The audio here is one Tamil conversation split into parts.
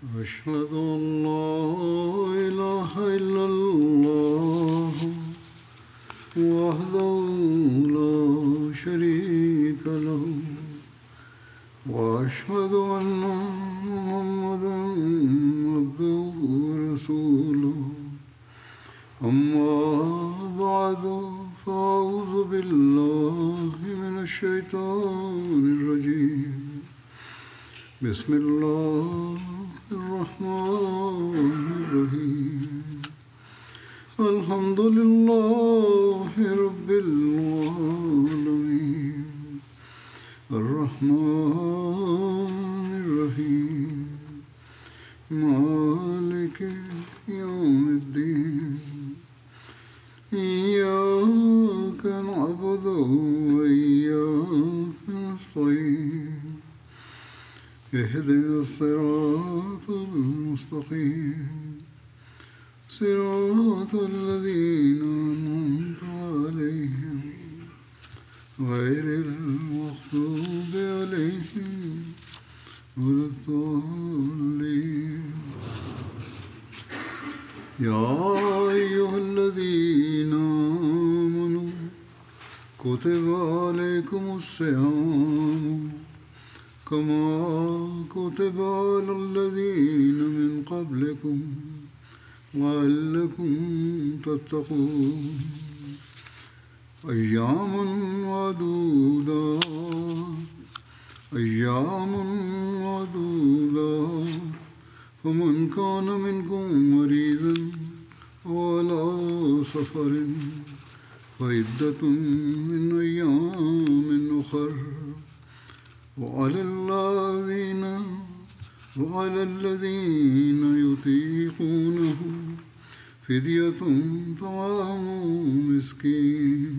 أشهد أن لا إله إلا الله وحده لا شريك له وأشهد أن محمدا عبده ورسوله أما بعد فأعوذ بالله من الشيطان الرجيم بسم الله الرحمن الرحيم الحمد لله رب العالمين الرحمن الرحيم مالك يوم الدين إياك نعبد وإياك نستعين اهدنا الصراط المستقيم صراط الذين أنعمت عليهم غير المغضوب عليهم ولا الضالين يا أيها الذين آمنوا كتب عليكم الصيام كما كتب على الذين من قبلكم لعلكم تتقون أياما معدودات فمن كان منكم مريضا وعلى سفر فعدة من أيام أخر وعلى الذين يطيقونه فدية طعام مسكين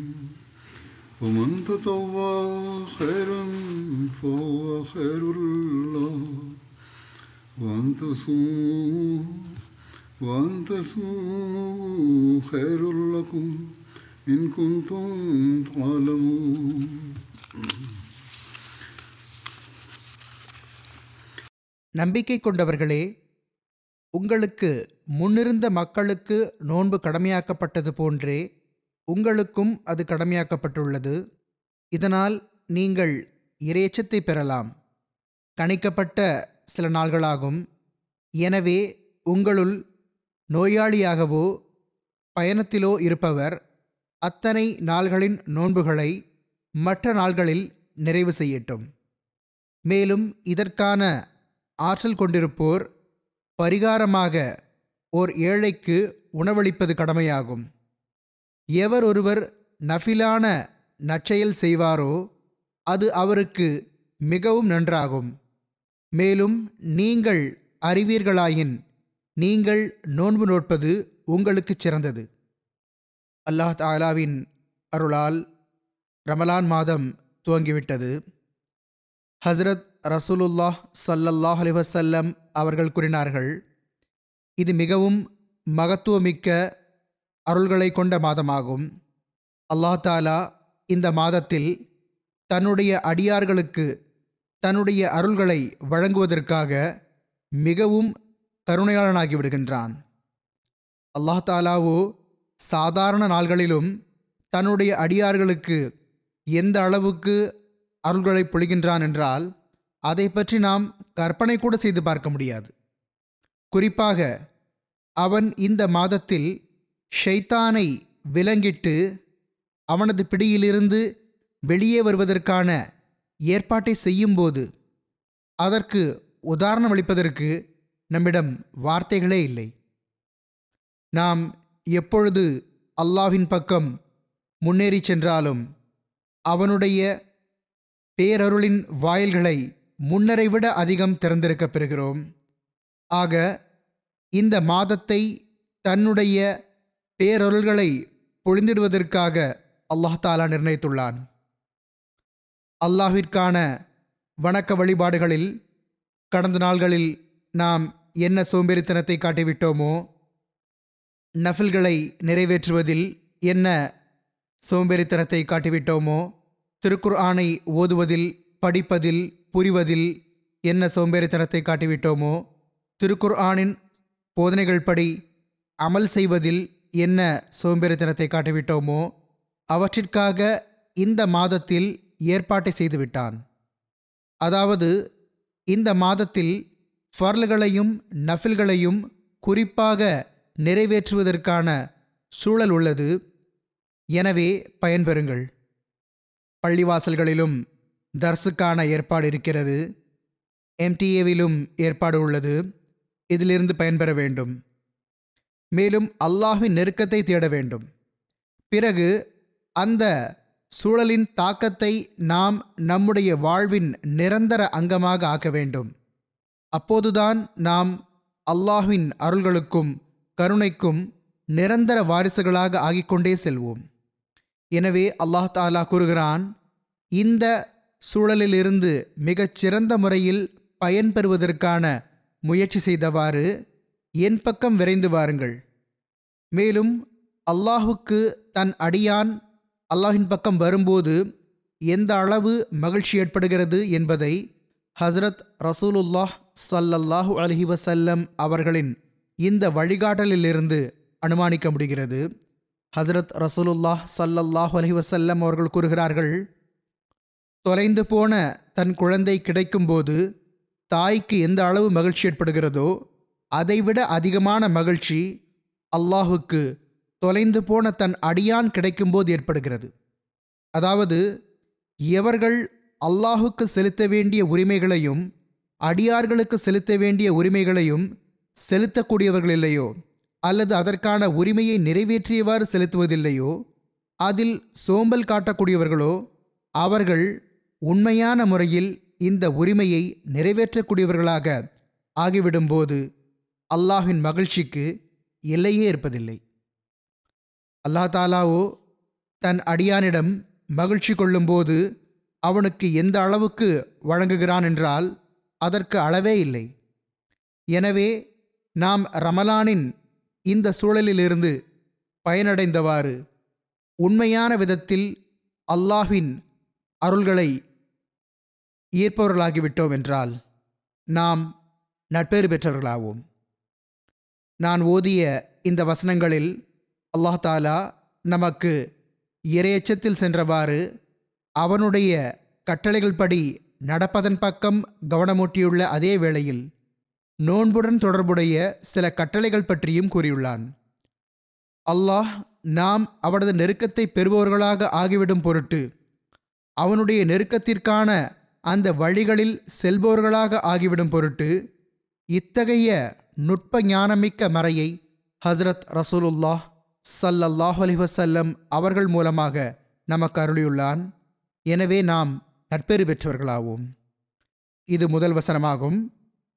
ومن تطوع خيرا فهو خير له وأن تصوموا خير لكم إن كنتم تعلمون நம்பிக்கை கொண்டவர்களே, உங்களுக்கு முன்னிருந்த மக்களுக்கு நோன்பு கடமையாக்கப்பட்டது போன்றே உங்களுக்கும் அது கடமையாக்கப்பட்டுள்ளது. இதனால் நீங்கள் இறையச்சத்தை பெறலாம். கணிக்கப்பட்ட சில நாள்களாகும். எனவே உங்களுள் நோயாளியாகவோ பயணத்திலோ இருப்பவர் அத்தனை நாள்களின் நோன்புகளை மற்ற நாள்களில் நிறைவு செய்யட்டும். மேலும் இதற்கான ஆற்றல் கொண்டிருப்போர் பரிகாரமாக ஓர் ஏழைக்கு உணவளிப்பது கடமையாகும். எவர் ஒருவர் நஃபிலான நற்செயல் செய்வாரோ அது அவருக்கு மிகவும் நன்றாகும். மேலும் நீங்கள் அறிவீர்களாயின் நீங்கள் நோன்பு நோட்பது உங்களுக்கு சிறந்தது. அல்லாஹ் தஆலாவின் அருளால் ரமலான் மாதம் துவங்கிவிட்டது. ஹஸ்ரத் ரசூலுல்லாஹ் ஸல்லல்லாஹு அலைஹி வஸல்லம் அவர்கள் கூறினார்கள், இது மிகவும் மகத்துவமிக்க அருள்களை கொண்ட மாதமாகும். அல்லாஹ் தஆலா இந்த மாதத்தில் தன்னுடைய அடியார்களுக்கு தன்னுடைய அருள்களை வழங்குவதற்காக மிகவும் கருணையாளனாகி விடுகின்றான். அல்லாஹ் தஆலாவோ சாதாரண நாள்களிலும் தன்னுடைய அடியார்களுக்கு எந்த அளவுக்கு அருள்களை பொழிகின்றான் என்றால் அதை பற்றி நாம் கற்பனை கூட செய்து பார்க்க முடியாது. குறிப்பாக அவன் இந்த மாதத்தில் ஷைத்தானை விலங்கிட்டு அவனது பிடியிலிருந்து வெளியே வருவதற்கான ஏற்பாட்டை செய்யும்போது அதற்கு உதாரணம் அளிப்பதற்கு நம்மிடம் வார்த்தைகளே இல்லை. நாம் எப்பொழுது அல்லாஹ்வின் பக்கம் முன்னேறி சென்றாலும் அவனுடைய பேரருளின் வாயில்களை முன்னரை விட அதிகம் திறந்திருக்கப் பெறுகிறோம். ஆக இந்த மாதத்தை தன்னுடைய பேரருள்களை பொழிந்திடுவதற்காக அல்லாஹ் தஆலா நிர்ணயித்துள்ளான். அல்லாஹ்விற்கான வணக்க வழிபாடுகளில் கடந்த நாள்களில் நாம் என்ன சோம்பேறித்தனத்தை காட்டிவிட்டோமோ, நஃபில்களை நிறைவேற்றுவதில் என்ன சோம்பேறித்தனத்தை காட்டிவிட்டோமோ, திருக்குர்ஆனை ஓதுவதில், படிப்பதில், புரிவதில் என்ன சோம்பேறித்தனத்தை காட்டிவிட்டோமோ, திருக்குர்ஆனின் போதனைகள் படி அமல் செய்வதில் என்ன சோம்பேறித்தனத்தை காட்டிவிட்டோமோ அவற்றிற்காக இந்த மாதத்தில் ஏற்பாட்டை செய்துவிட்டான். அதாவது இந்த மாதத்தில் ஃபர்ல்களையும் நஃபில்களையும் குறிப்பாக நிறைவேற்றுவதற்கான சூழல் உள்ளது. எனவே பயன்பெறுங்கள். பள்ளிவாசல்களிலும் தர்ஸுக்கான ஏற்பாடு இருக்கிறது. எம்டிஏவிலும் ஏற்பாடு உள்ளது. இதிலிருந்து பயன்பெற வேண்டும். மேலும் அல்லாஹ்வின் நெருக்கத்தை தேட வேண்டும். பிறகு அந்த சூழலின் தாக்கத்தை நாம் நம்முடைய வாழ்வின் நிரந்தர அங்கமாக ஆக்க வேண்டும். அப்போதுதான் நாம் அல்லாஹ்வின் அருள்களுக்கும் கருணைக்கும் நிரந்தர வாரிசுகளாக ஆகிக்கொண்டே செல்வோம். எனவே அல்லாஹ் தஆலா கூறுகிறான், இந்த சூழலிலிருந்து மிகச் சிறந்த முறையில் பயன்பெறுவதற்கான முயற்சி செய்தவாறு என் பக்கம் விரைந்து வாருங்கள். மேலும் அல்லாஹுக்கு தன் அடியான் அல்லாஹின் பக்கம் வரும்போது எந்த அளவு மகிழ்ச்சி ஏற்படுகிறது என்பதை ஹஸ்ரத் ரசூலுல்லாஹ் ஸல்லல்லாஹு அலைஹி வஸல்லம் அவர்களின் இந்த வழிகாட்டலிலிருந்து அனுமானிக்க முடிகிறது. ஹஸ்ரத் ரசூலுல்லாஹ் ஸல்லல்லாஹு அலைஹி வஸல்லம் அவர்கள் கூறுகிறார்கள், தொலைந்து போன தன் குழந்தை கிடைக்கும்போது தாய்க்கு எந்த அளவு மகிழ்ச்சி ஏற்படுகிறதோ அதைவிட அதிகமான மகிழ்ச்சி அல்லாஹுக்கு தொலைந்து போன தன் அடியான் கிடைக்கும்போது ஏற்படுகிறது. அதாவது எவர்கள் அல்லாஹுக்கு செலுத்த வேண்டிய உரிமைகளையும் அடியார்களுக்கு செலுத்த வேண்டிய உரிமைகளையும் செலுத்தக்கூடியவர்கள் இல்லையோ அல்லது அதற்கான உரிமையை நிறைவேற்றியவாறு செலுத்துவதில்லையோ, அதில் சோம்பல் காட்டக்கூடியவர்களோ, அவர்கள் உண்மையான முறையில் இந்த உரிமையை நிறைவேற்றக்கூடியவர்களாக ஆகிவிடும்போது அல்லாஹ்வின் மகிழ்ச்சிக்கு எல்லையே இருப்பதில்லை. அல்லாஹ் தாலாவோ தன் அடியானிடம் மகிழ்ச்சி கொள்ளும்போது அவனுக்கு எந்த அளவுக்கு வழங்குகிறான் என்றால் அதற்கு அளவே இல்லை. எனவே நாம் ரமலானின் இந்த சூழலிலிருந்து பயனடைந்தவாறு உண்மையான விதத்தில் அல்லாஹ்வின் அருள்களை ஈர்ப்பவர்களாகிவிட்டோம் என்றால் நாம் நட்பேறு பெற்றவர்களாவோம். நான் ஓதிய இந்த வசனங்களில் அல்லாஹ் தாலா நமக்கு இறையச்சத்தில் சென்றவாறு அவனுடைய கட்டளைகள் படி நடப்பதன் பக்கம் கவனமூட்டியுள்ள அதே வேளையில் நோன்புடன் தொடர்புடைய சில கட்டளைகள் பற்றியும் கூறியுள்ளான். அல்லாஹ் நாம் அவனது நெருக்கத்தை பெறுபவர்களாக ஆகிவிடும் பொருட்டு அவனுடைய நெருக்கத்திற்கான அந்த வழிகளில் செல்பவர்களாக ஆகிவிடும் பொருட்டு இத்தகைய நுட்ப ஞானமிக்க மறையை ஹஸ்ரத் ரசூலுல்லாஹ் ஸல்லல்லாஹு அலைஹி வஸல்லம் அவர்கள் மூலமாக நமக்கு அருளியுள்ளான். எனவே நாம் நட்பெறு பெற்றவர்களாவோம். இது முதல் வசனமாகும்.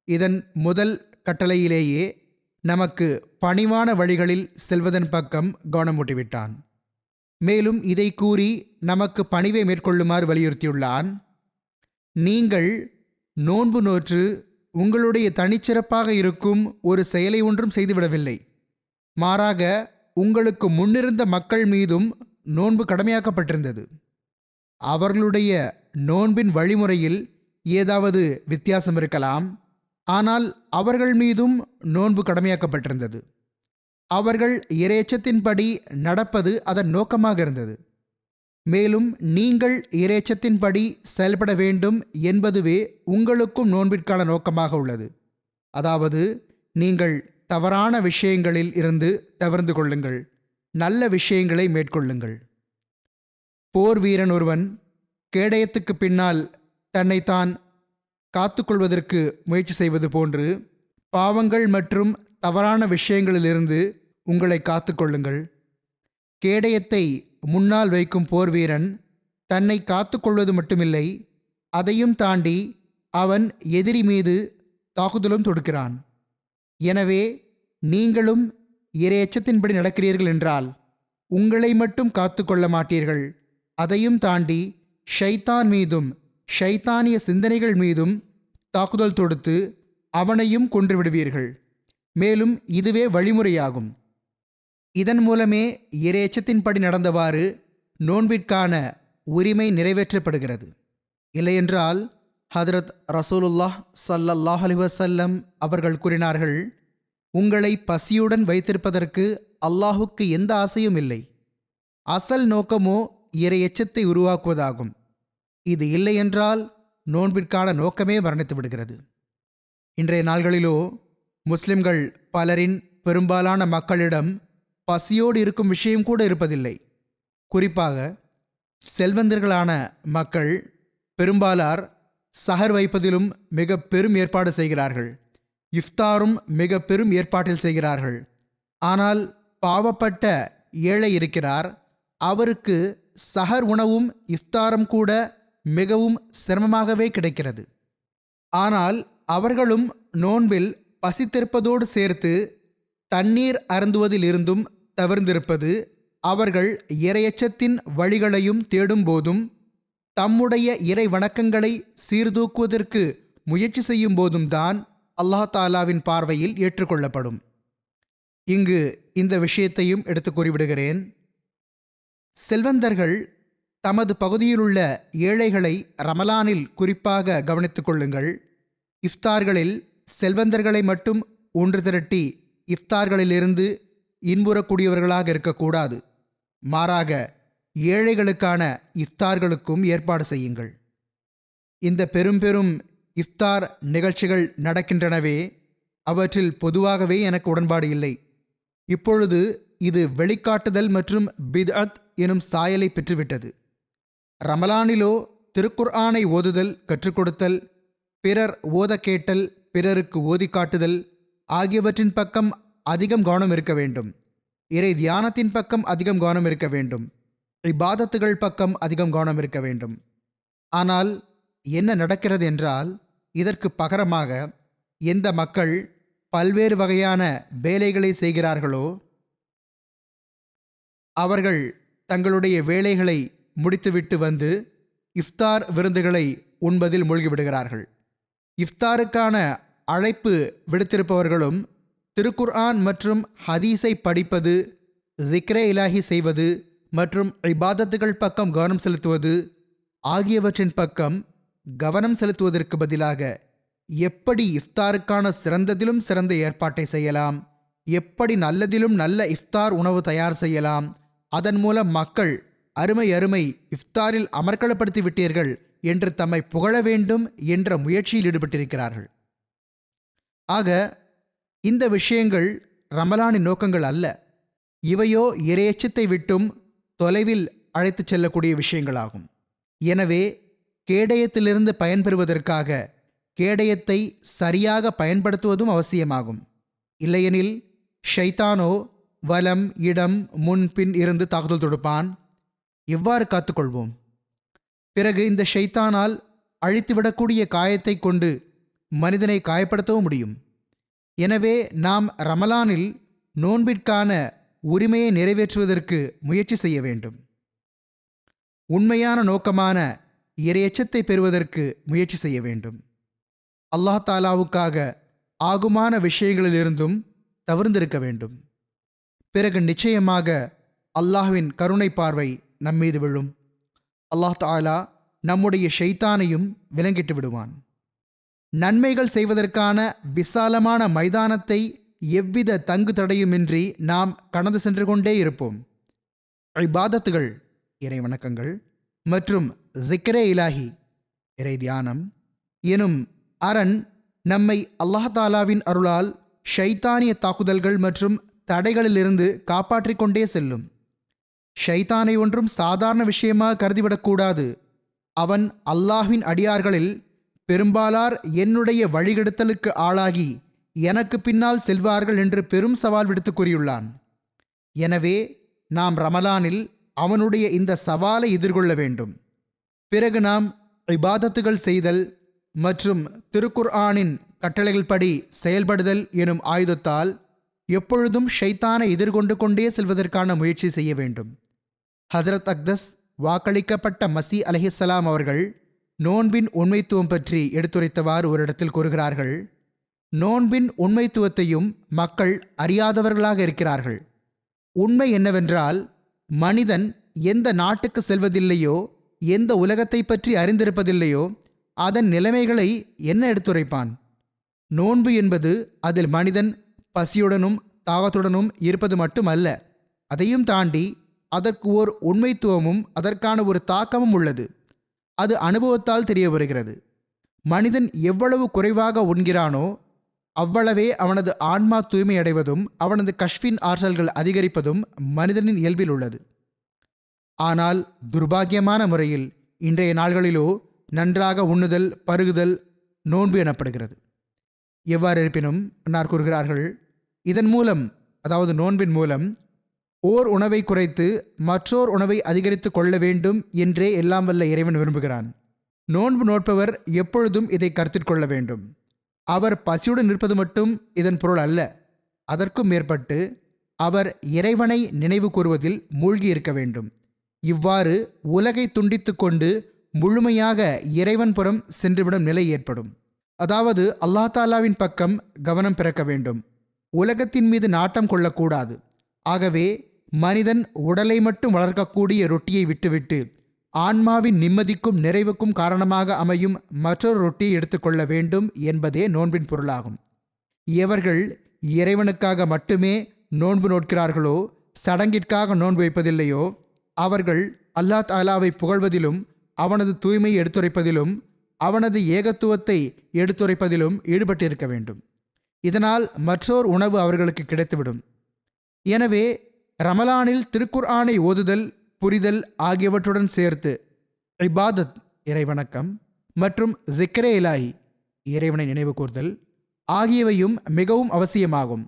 இதன் முதல் கட்டளையிலேயே நமக்கு பணிவான வழிகளில் செல்வதன் பக்கம் கவனமூட்டிவிட்டான். மேலும் இதை கூறி நமக்கு பணிவை மேற்கொள்ளுமாறு வலியுறுத்தியுள்ளான். நீங்கள் நோன்பு நோற்று உங்களுடைய தனிச்சிறப்பாக இருக்கும் ஒரு செயலை ஒன்றும் செய்துவிடவில்லை. மாறாக உங்களுக்கு முன்னிருந்த மக்கள் மீதும் நோன்பு கடமையாக்கப்பட்டிருந்தது. அவர்களுடைய நோன்பின் வழிமுறையில் ஏதாவது வித்தியாசம் இருக்கலாம், ஆனால் அவர்கள் மீதும் நோன்பு கடமையாக்கப்பட்டிருந்தது. அவர்கள் இறையச்சத்தின்படி நடப்பது அதன் நோக்கமாக இருந்தது. மேலும் நீங்கள் இறையச்சத்தின்படி செயல்பட வேண்டும் என்பதுவே உங்களுக்கும் நோன்பிற்கான நோக்கமாக உள்ளது. அதாவது நீங்கள் தவறான விஷயங்களில் இருந்து தவிர்ந்து கொள்ளுங்கள், நல்ல விஷயங்களை மேற்கொள்ளுங்கள். போர் வீரன் ஒருவன் கேடயத்துக்கு பின்னால் தன்னைத்தான் காத்துக்கொள்வதற்கு முயற்சி செய்வது போன்று பாவங்கள் மற்றும் தவறான விஷயங்களிலிருந்து உங்களை காத்துக்கொள்ளுங்கள். கேடயத்தை முன்னால் வைக்கும் போர் வீரன் தன்னை காத்துக்கொள்வது மட்டுமில்லை, அதையும் தாண்டி அவன் எதிரி மீது தாக்குதலும் தொடுக்கிறான். எனவே நீங்களும் இறையச்சத்தின்படி நடக்கிறீர்கள் என்றால் உங்களை மட்டும் காத்து கொள்ள மாட்டீர்கள், அதையும் தாண்டி ஷைத்தான் மீதும் ஷைத்தானிய சிந்தனைகள் மீதும் தாக்குதல் தொடுத்து அவனையும் கொன்றுவிடுவீர்கள். மேலும் இதுவே வழிமுறையாகும். இதன் மூலமே இறையச்சத்தின்படி நடந்தவாறு நோன்பிற்கான உரிமை நிறைவேற்றப்படுகிறது. இல்லையென்றால் ஹதரத் ரசூலுல்லாஹ் ஸல்லல்லாஹு அலைஹி வஸல்லம் அவர்கள் கூறினார்கள், உங்களை பசியுடன் வைத்திருப்பதற்கு அல்லாஹுக்கு எந்த ஆசையும் இல்லை. அசல் நோக்கமோ இறை எச்சத்தை உருவாக்குவதாகும். இது இல்லை என்றால் நோன்பிற்கான நோக்கமே மரணித்து விடுகிறது. இன்றைய நாள்களிலோ முஸ்லிம்கள் பலரின் பெரும்பாலான மக்களிடம் பசியோடு இருக்கும் விஷயம் கூட இருப்பதில்லை. குறிப்பாக செல்வந்தர்களான மக்கள் பெரும்பாலார் சஹர் வைப்பதிலும் மிக பெரும் ஏற்பாடு செய்கிறார்கள். இஃப்தாரும் மிக பெரும் ஏற்பாட்டில் செய்கிறார்கள். ஆனால் பாவப்பட்ட ஏழை இருக்கிறார். அவருக்கு சஹர் உணவும் இஃப்தாரும் கூட மிகவும் சிரமமாகவே கிடைக்கிறது. ஆனால் அவர்களும் நோன்பில் பசித்திருப்பதோடு சேர்த்து தண்ணீர் அருந்துவதிலிருந்தும் தவிர்ந்திருப்பது, அவர்கள் இறையச்சத்தின் வழிகளையும் தேடும் போதும் தம்முடைய இறை வணக்கங்களை சீர்தூக்குவதற்கு முயற்சி செய்யும் போதும் தான் அல்லாஹ் தாலாவின் பார்வையில் ஏற்றுக்கொள்ளப்படும். இங்கு இந்த விஷயத்தையும் எடுத்து கூறிவிடுகிறேன். செல்வந்தர்கள் தமது பகுதியிலுள்ள ஏழைகளை ரமலானில் குறிப்பாக கவனித்துக் கொள்ளுங்கள். இஃப்தார்களில் செல்வந்தர்களை மட்டும் ஒன்று திரட்டி இஃப்தார்களிலிருந்து இன்புறக்கூடியவர்களாக இருக்கக்கூடாது. மாறாக ஏழைகளுக்கான இஃப்தார்களுக்கும் ஏற்பாடு செய்யுங்கள். இந்த பெரும் பெரும் இஃப்தார் நிகழ்ச்சிகள் நடக்கின்றனவே, அவற்றில் பொதுவாகவே எனக்கு உடன்பாடு இல்லை. இப்பொழுது இது வெளிக்காட்டுதல் மற்றும் பித்அத் எனும் சாயலை பெற்றுவிட்டது. ரமலானிலோ திருக்குர்ஆனை ஓதுதல், கற்றுக் கொடுத்தல், பிறர் ஓத கேட்டல், பிறருக்கு ஓதி காட்டுதல் ஆகியவற்றின் பக்கம் அதிகம் கவனம் இருக்க வேண்டும். இறை தியானத்தின் பக்கம் அதிகம் கவனம் இருக்க வேண்டும். இபாதத்துகள் பக்கம் அதிகம் கவனம் இருக்க வேண்டும். ஆனால் என்ன நடக்கிறது என்றால், இதற்கு பகரமாக எந்த மக்கள் பல்வேறு வகையான வேலைகளை செய்கிறார்களோ அவர்கள் தங்களுடைய வேலைகளை முடித்துவிட்டு வந்து இஃப்தார் விருந்துகளை உண்பதில் மூழ்கிவிடுகிறார்கள். இஃப்தாருக்கான அழைப்பு விடுத்திருப்பவர்களும் திருக்குர்ஆன் மற்றும் ஹதீஸை படிப்பது, ஸிக்ரே இலாஹி செய்வது மற்றும் இபாதத்துகள் பக்கம் கவனம் செலுத்துவது ஆகியவற்றின் பக்கம் கவனம் செலுத்துவதற்கு பதிலாக எப்படி இஃப்தாருக்கான சிறந்ததிலும் சிறந்த ஏற்பாட்டை செய்யலாம், எப்படி நல்லதிலும் நல்ல இஃப்தார் உணவு தயார் செய்யலாம், அதன் மூலம் மக்கள் அருமை இஃப்தாரில் அமர்க்களப்படுத்தி விட்டீர்கள் என்று தம்மை புகழ வேண்டும் என்ற முயற்சியில் ஈடுபட்டிருக்கிறார்கள். ஆக இந்த விஷயங்கள் ரமலானின் நோக்கங்கள் அல்ல. இவையோ இறையச்சத்தை விட்டும் தொலைவில் அழைத்துச் செல்லக்கூடிய விஷயங்களாகும். எனவே கேடயத்திலிருந்து பயன்பெறுவதற்காக கேடயத்தை சரியாக பயன்படுத்துவதும் அவசியமாகும். இல்லையெனில் ஷைத்தானோ வலம் இடம் முன் பின் இருந்து தாக்குதல் தொடுப்பான். எவ்வாறு காத்துக்கொள்வோம்? பிறகு இந்த ஷைத்தானால் அழித்துவிடக்கூடிய காயத்தை கொண்டு மனிதனை காயப்படுத்தவும் முடியும். எனவே நாம் ரமலானில் நோன்பிற்கான உரிமையை நிறைவேற்றுவதற்கு முயற்சி செய்ய வேண்டும். உண்மையான நோக்கமான இறையச்சத்தை பெறுவதற்கு முயற்சி செய்ய வேண்டும். அல்லாஹ் தாலாவுக்காக ஆகுமான விஷயங்களிலிருந்தும் தவிர்ந்திருக்க வேண்டும். பிறகு நிச்சயமாக அல்லாஹ்வின் கருணை பார்வை நம்மீது விழும். அல்லாஹ் தாலா நம்முடைய ஷைத்தானையும் விலங்கிட்டு விடுவான். நன்மைகள் செய்வதற்கான விசாலமான மைதானத்தை எவ்வித தங்கு தடையுமின்றி நாம் கடந்து சென்று கொண்டே இருப்போம். இபாதத்துகள், இறை வணக்கங்கள் மற்றும் ஸிக்ரே இலாஹி, இறை தியானம் எனும் அரண் நம்மை அல்லாஹ் தாலாவின் அருளால் ஷைத்தானிய தாக்குதல்கள் மற்றும் தடைகளிலிருந்து காப்பாற்றிக் கொண்டே செல்லும். ஷைத்தானை ஒன்றும் சாதாரண விஷயமாக கருதிவிடக்கூடாது. அவன் அல்லாஹ்வின் அடியார்களில் பெரும்பாலார் என்னுடைய வழிகெடுத்தலுக்கு ஆளாகி எனக்கு பின்னால் செல்வார்கள் என்று பெரும் சவால் விடுத்து கூறியுள்ளான். எனவே நாம் ரமலானில் அவனுடைய இந்த சவாலை எதிர்கொள்ள வேண்டும். பிறகு நாம் இபாதத்துகள் செய்தல் மற்றும் திருக்குர்ஆனின் கட்டளைகள் படி செயல்படுதல் எனும் ஆயுதத்தால் எப்பொழுதும் ஷைத்தானை எதிர்கொண்டு கொண்டே செல்வதற்கான முயற்சி செய்ய வேண்டும். ஹஜ்ரத் அக்தஸ் வாக்களிக்கப்பட்ட மசி அலைஹிஸ்ஸலாம் அவர்கள் நோன்பின் உண்மைத்துவம் பற்றி எடுத்துரைத்தவாறு ஒரு இடத்தில் கூறுகிறார்கள், நோன்பின் உண்மைத்துவத்தையும் மக்கள் அறியாதவர்களாக இருக்கிறார்கள். உண்மை என்னவென்றால், மனிதன் எந்த நாட்டுக்கு செல்வதில்லையோ, எந்த உலகத்தை பற்றி அறிந்திருப்பதில்லையோ, அதன் நிலைமைகளை என்ன எடுத்துரைப்பான்? நோன்பு என்பது அதில் மனிதன் பசியுடனும் தாகத்துடனும் இருப்பது மட்டுமல்ல, அதையும் தாண்டி அதற்கு ஓர் உண்மைத்துவமும் அதற்கான ஒரு தாக்கமும் உள்ளது. அது அனுபவத்தால் தெரிய வருகிறது. மனிதன் எவ்வளவு குறைவாக உண்கிறானோ அவ்வளவே அவனது ஆன்மா தூய்மையடைவதும் அவனது கஷ்பின் ஆற்றல்கள் அதிகரிப்பதும் மனிதனின் இயல்பில் உள்ளது. ஆனால் துர்பாக்கியமான முறையில் இன்றைய நாள்களிலோ நன்றாக உண்ணுதல் பருகுதல் நோன்பு எனப்படுகிறது. எவ்வாறு இருப்பினும் அன்னார் கூறுகிறார்கள், இதன் மூலம், அதாவது நோன்பின் மூலம், ஓர் உணவை குறைத்து மற்றோர் உணவை அதிகரித்து கொள்ள வேண்டும் என்றே எல்லாம் வல்ல இறைவன் விரும்புகிறான். நோன்பு நோட்பவர் எப்பொழுதும் இதை கருத்தில் கொள்ள வேண்டும். அவர் பசியுடன் நிற்பது மட்டும் இதன் பொருள் அல்ல, அதற்கும் மேற்பட்டு அவர் இறைவனை நினைவு கூறுவதில் மூழ்கி இருக்க வேண்டும். இவ்வாறு உலகை துண்டித்து கொண்டு முழுமையாக இறைவன் புறம் சென்றுவிடும் நிலை ஏற்படும். அதாவது அல்லாஹ் தாலாவின் பக்கம் கவனம் பிறக்க வேண்டும், உலகத்தின் மீது நாட்டம் கொள்ளக்கூடாது. ஆகவே மனிதன் உடலை மட்டும் வளர்க்கக்கூடிய ரொட்டியை விட்டுவிட்டு ஆன்மாவின் நிம்மதிக்கும் நிறைவுக்கும் காரணமாக அமையும் மற்றொரு ரொட்டியை எடுத்துக்கொள்ள வேண்டும் என்பதே நோன்பின் பொருளாகும். எவர்கள் இறைவனுக்காக மட்டுமே நோன்பு நோட்கிறார்களோ, சடங்கிற்காக நோன்பு வைப்பதில்லையோ, அவர்கள் அல்லாஹ் தாலாவை புகழ்வதிலும் அவனது தூய்மையை எடுத்துரைப்பதிலும் அவனது ஏகத்துவத்தை எடுத்துரைப்பதிலும் ஈடுபட்டிருக்க வேண்டும். இதனால் மற்றோர் உணவு அவர்களுக்கு கிடைத்துவிடும். எனவே ரமலானில் திருக்குர்ஆனை ஓதுதல் புரிதல் ஆகியவற்றுடன் சேர்த்து இபாதத் இறைவணக்கம் மற்றும் ஸிக்ரே இலாஹி இறைவனை நினைவு கூர்தல் ஆகியவையும் மிகவும் அவசியமாகும்.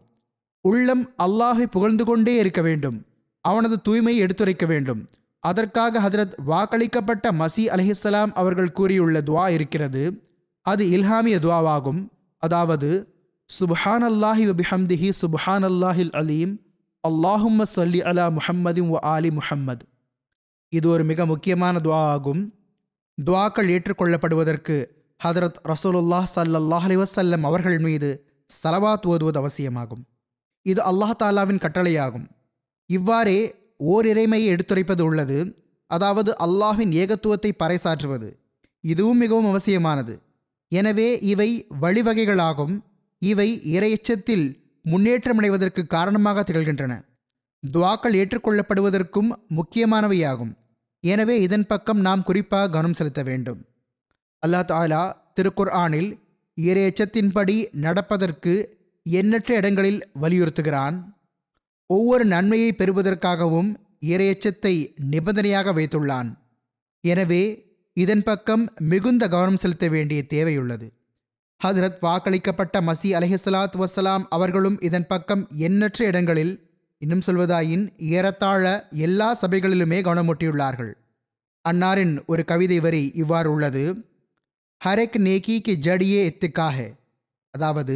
உள்ளம் அல்லாஹை புகழ்ந்து கொண்டே இருக்க வேண்டும், அவனது தூய்மையை எடுத்துரைக்க வேண்டும். அதற்காக ஹதரத் வாக்களிக்கப்பட்ட மசி அலைஹிஸ்ஸலாம் அவர்கள் கூறியுள்ள துவா இருக்கிறது. அது இல்ஹாமிய துவாவாகும். அதாவது சுப்ஹான் அல்லாஹி வபிஹம்திஹி சுப்ஹான் அல்லாஹில் அலீம் அல்லாஹும்ம ஸல்லி அலா முஹம்மதின் வ ஆலி முஹம்மது. இது ஒரு மிக முக்கியமான துவா ஆகும். துவாக்கள் ஏற்றுக்கொள்ளப்படுவதற்கு ஹதரத் ரசூலுல்லாஹ் ஸல்லல்லாஹு அலைஹி வஸல்லம் அவர்கள் மீது ஸலவாத் ஓதுவது அவசியமாகும். இது அல்லாஹ் தாலாவின் கட்டளையாகும். இவ்வாறே ஓர் இறைமையை எடுத்துரைப்பது உள்ளது, அதாவது அல்லாஹ்வின் ஏகத்துவத்தை பறைசாற்றுவது. இதுவும் மிகவும் அவசியமானது. எனவே இவை வழிவகைகளாகும். இவை இறையச்சத்தில் முன்னேற்றமடைவதற்கு காரணமாக திகழ்கின்றன. துவாக்கள் ஏற்றுக்கொள்ளப்படுவதற்கும் முக்கியமானவையாகும். எனவே இதன் பக்கம் நாம் குறிப்பாக கவனம் செலுத்த வேண்டும். அல்லாஹ் தஆலா திருக்குர்ஆனில் இறையச்சத்தின்படி நடப்பதற்கு எண்ணற்ற இடங்களில் வலியுறுத்துகிறான். ஒவ்வொரு நன்மையை பெறுவதற்காகவும் இறையச்சத்தை நிபந்தனையாக வைத்துள்ளான். எனவே இதன் பக்கம் மிகுந்த கவனம் செலுத்த வேண்டிய தேவையுள்ளது. ஹஜ்ரத் வாக்களிக்கப்பட்ட மசி அலைஹிஸ்ஸலாத்து வஸ்ஸலாம் அவர்களும் இதன் பக்கம் எண்ணற்ற இடங்களில், இன்னும் சொல்வதாயின் ஏறத்தாழ எல்லா சபைகளிலுமே கவனமூட்டியுள்ளார்கள். அன்னாரின் ஒரு கவிதை வரி இவ்வாறு உள்ளது: ஹரெக் நேகி கி ஜடியே இத்திகா ஹை, அதாவது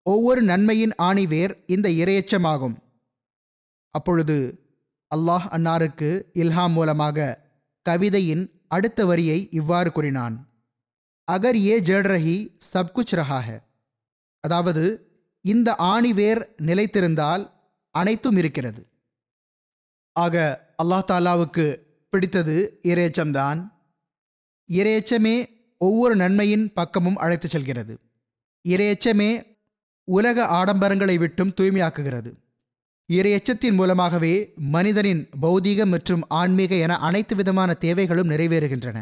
ஒவ்வொரு நன்மையின் ஆணிவேர் இந்த இறையச்சமாகும். அப்பொழுது அல்லாஹ் அன்னாருக்கு இல்ஹாம் மூலமாக கவிதையின் அடுத்த வரியை இவ்வாறு கூறினான்: அகர் ஏ ஜட் ரஹி சப் குச் ரஹா ஹை, அதாவது இந்த ஆணிவேர் நிலைத்திருந்தால் அனைத்தும் இருக்கிறது. ஆக அல்லாஹ் தாலாவுக்கு பிடித்தது இறையச்சம்தான். இறையச்சமே ஒவ்வொரு நன்மையின் பக்கமும் அழைத்து செல்கிறது. இறையச்சமே உலக ஆடம்பரங்களை விட்டும் தூய்மையாக்குகிறது. இறையச்சத்தின் மூலமாகவே மனிதனின் பௌதீக மற்றும் ஆன்மீக என அனைத்து விதமான தேவைகளும் நிறைவேறுகின்றன.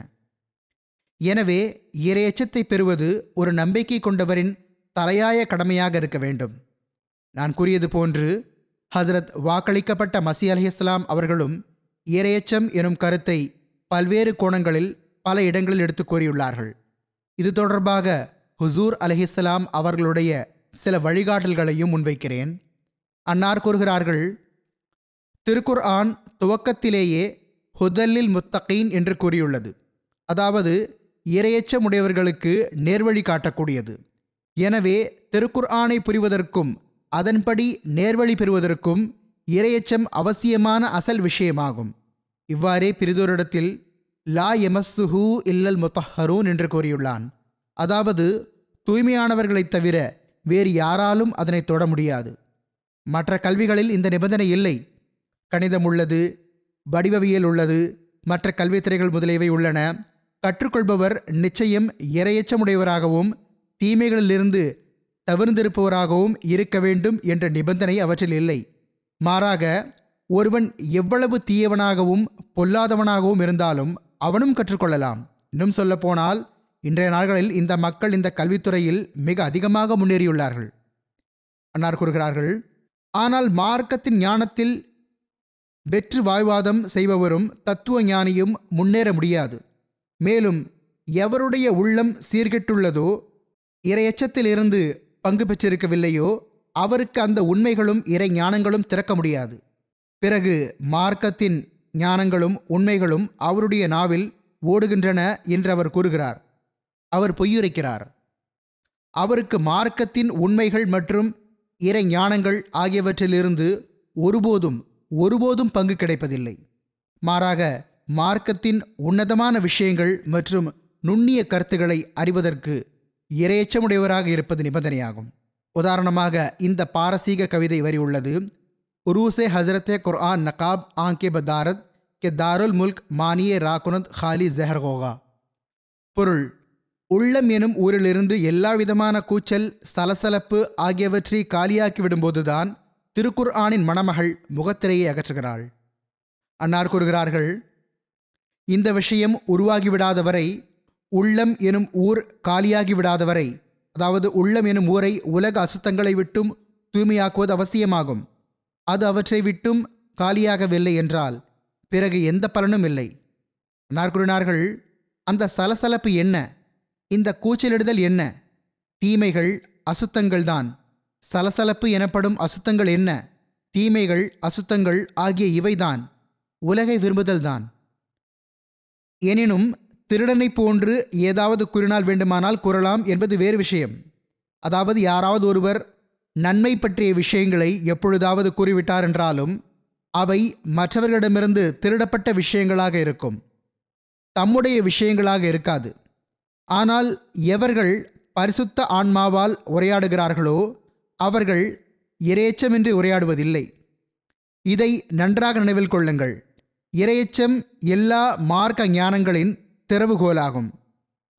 எனவே இறையச்சத்தை பெறுவது ஒரு நம்பிக்கை கொண்டவரின் தலையாய கடமையாக இருக்க வேண்டும். நான் கூறியது போன்று ஹஜ்ரத் வாக்களிக்கப்பட்ட மசி அலைஹிஸ்ஸலாம் அவர்களும் இறையச்சம் எனும் கருத்தை பல்வேறு கோணங்களில் பல இடங்களில் எடுத்து கூறியுள்ளார்கள். இது தொடர்பாக ஹுசூர் அலைஹிஸ்ஸலாம் அவர்களுடைய சில வழிகாட்டல்களையும் முன்வைக்கிறேன். அன்னார் கூறுகிறார்கள், திருக்குர்ஆன் துவக்கத்திலேயே ஹுதல்லில் முத்தகீன் என்று கூறியுள்ளது, அதாவது இறையச்சமுடையவர்களுக்கு நேர்வழி காட்டக்கூடியது. எனவே திருக்குர்ஆனை புரிவதற்கும் அதன்படி நேர்வழி பெறுவதற்கும் இறையச்சம் அவசியமான அசல் விஷயமாகும். இவ்வாறே பிரிதோரிடத்தில் லா யமஸ்ஸுஹு இல்லல் முத்தஹ்ஹரூன் என்று கூறியுள்ளான், அதாவது தூய்மையானவர்களைத் தவிர வேறு யாராலும் அதனை தொட முடியாது. மற்ற கல்விகளில் இந்த நிபந்தனை இல்லை. கணிதம் உள்ளது, வடிவவியல் உள்ளது, மற்ற கல்வித்துறைகள் முதலியவை உள்ளன. கற்றுக்கொள்பவர் நிச்சயம் இரையச்சமுடையவராகவும் தீமைகளிலிருந்து தவிர்ந்திருப்பவராகவும் இருக்க வேண்டும் என்ற நிபந்தனை அவற்றில் இல்லை. மாறாக ஒருவன் எவ்வளவு தீயவனாகவும் பொல்லாதவனாகவும் இருந்தாலும் அவனும் கற்றுக்கொள்ளலாம். இன்னும் சொல்லப்போனால் இன்றைய நாட்களில் இந்த மக்கள் இந்த கல்வித்துறையில் மிக அதிகமாக முன்னேறியுள்ளார்கள். அன்னார் கூறுகிறார்கள், ஆனால் மார்க்கத்தின் ஞானத்தில் வெற்று வாய்வாதம் செய்பவரும் தத்துவ ஞானியும் முன்னேற முடியாது. மேலும் எவருடைய உள்ளம் சீர்கெட்டுள்ளதோ, இறையச்சத்திலிருந்து பங்கு பெற்றிருக்கவில்லையோ, அவருக்கு அந்த உண்மைகளும் இறை ஞானங்களும் திறக்க முடியாது. பிறகு மார்க்கத்தின் ஞானங்களும் உண்மைகளும் அவருடைய நாவில் ஓடுகின்றன என்று அவர் கூறுகிறார். அவர் பொய்யுரைக்கிறார். அவருக்கு மார்க்கத்தின் உண்மைகள் மற்றும் இறை ஞானங்கள் ஆகியவற்றிலிருந்து ஒருபோதும் பங்கு கிடைப்பதில்லை. மாறாக மார்க்கத்தின் உன்னதமான விஷயங்கள் மற்றும் நுண்ணிய கருத்துக்களை அறிவதற்கு இரையச்சமுடையவராக இருப்பது நிபந்தனையாகும். உதாரணமாக இந்த பாரசீக கவிதை வரி உள்ளது: உருசே ஹசரத்தே குர்ஆன் நகாப் ஆங்கே பதாரத் கே தாருல் முல்க் மானியே ராகுனத் ஹாலி ஜஹர் கோகா. பொருள்: உள்ளம் எனும் ஊரிலிருந்து எல்லாவிதமான கூச்சல், சலசலப்பு ஆகியவற்றை காலியாக்கி விடும்போதுதான் திருக்குர்ஆனின் மணமகள் முகத்திரையை அகற்றுகிறாள். அன்னார் கூறுகிறார்கள், இந்த விஷயம் உருவாகிவிடாதவரை, உள்ளம் எனும் ஊர் காலியாகிவிடாதவரை, அதாவது உள்ளம் எனும் ஊரை உலக அசுத்தங்களை விட்டும் தூய்மையாக்குவது அவசியமாகும். அது அவற்றை விட்டும் காலியாகவில்லை என்றால் பிறகு எந்த பலனும் இல்லை. அன்னார் கூறினார்கள், அந்த சலசலப்பு என்ன? இந்த கூச்சலிடுதல் என்ன? தீமைகள் அசுத்தங்கள்தான். சலசலப்பு எனப்படும் அசுத்தங்கள் என்ன? தீமைகள் அசுத்தங்கள் ஆகிய இவைதான். உலகை விரும்புதல்தான். எனினும் திருடனை போன்று ஏதாவது கூறினால் வேண்டுமானால் கூறலாம் என்பது வேறு விஷயம். அதாவது யாராவது ஒருவர் நன்மை பற்றிய விஷயங்களை எப்பொழுதாவது கூறிவிட்டார் என்றாலும் அவை மற்றவர்களிடமிருந்து திருடப்பட்ட விஷயங்களாக இருக்கும், தம்முடைய விஷயங்களாக இருக்காது. ஆனால் எவர்கள் பரிசுத்த ஆன்மாவால் உரையாடுகிறார்களோ அவர்கள் இரையச்சமின்றி உரையாடுவதில்லை. இதை நன்றாக நினைவில் கொள்ளுங்கள். இரையச்சம் எல்லா மார்க்க ஞானங்களின் திறவுகோலாகும்.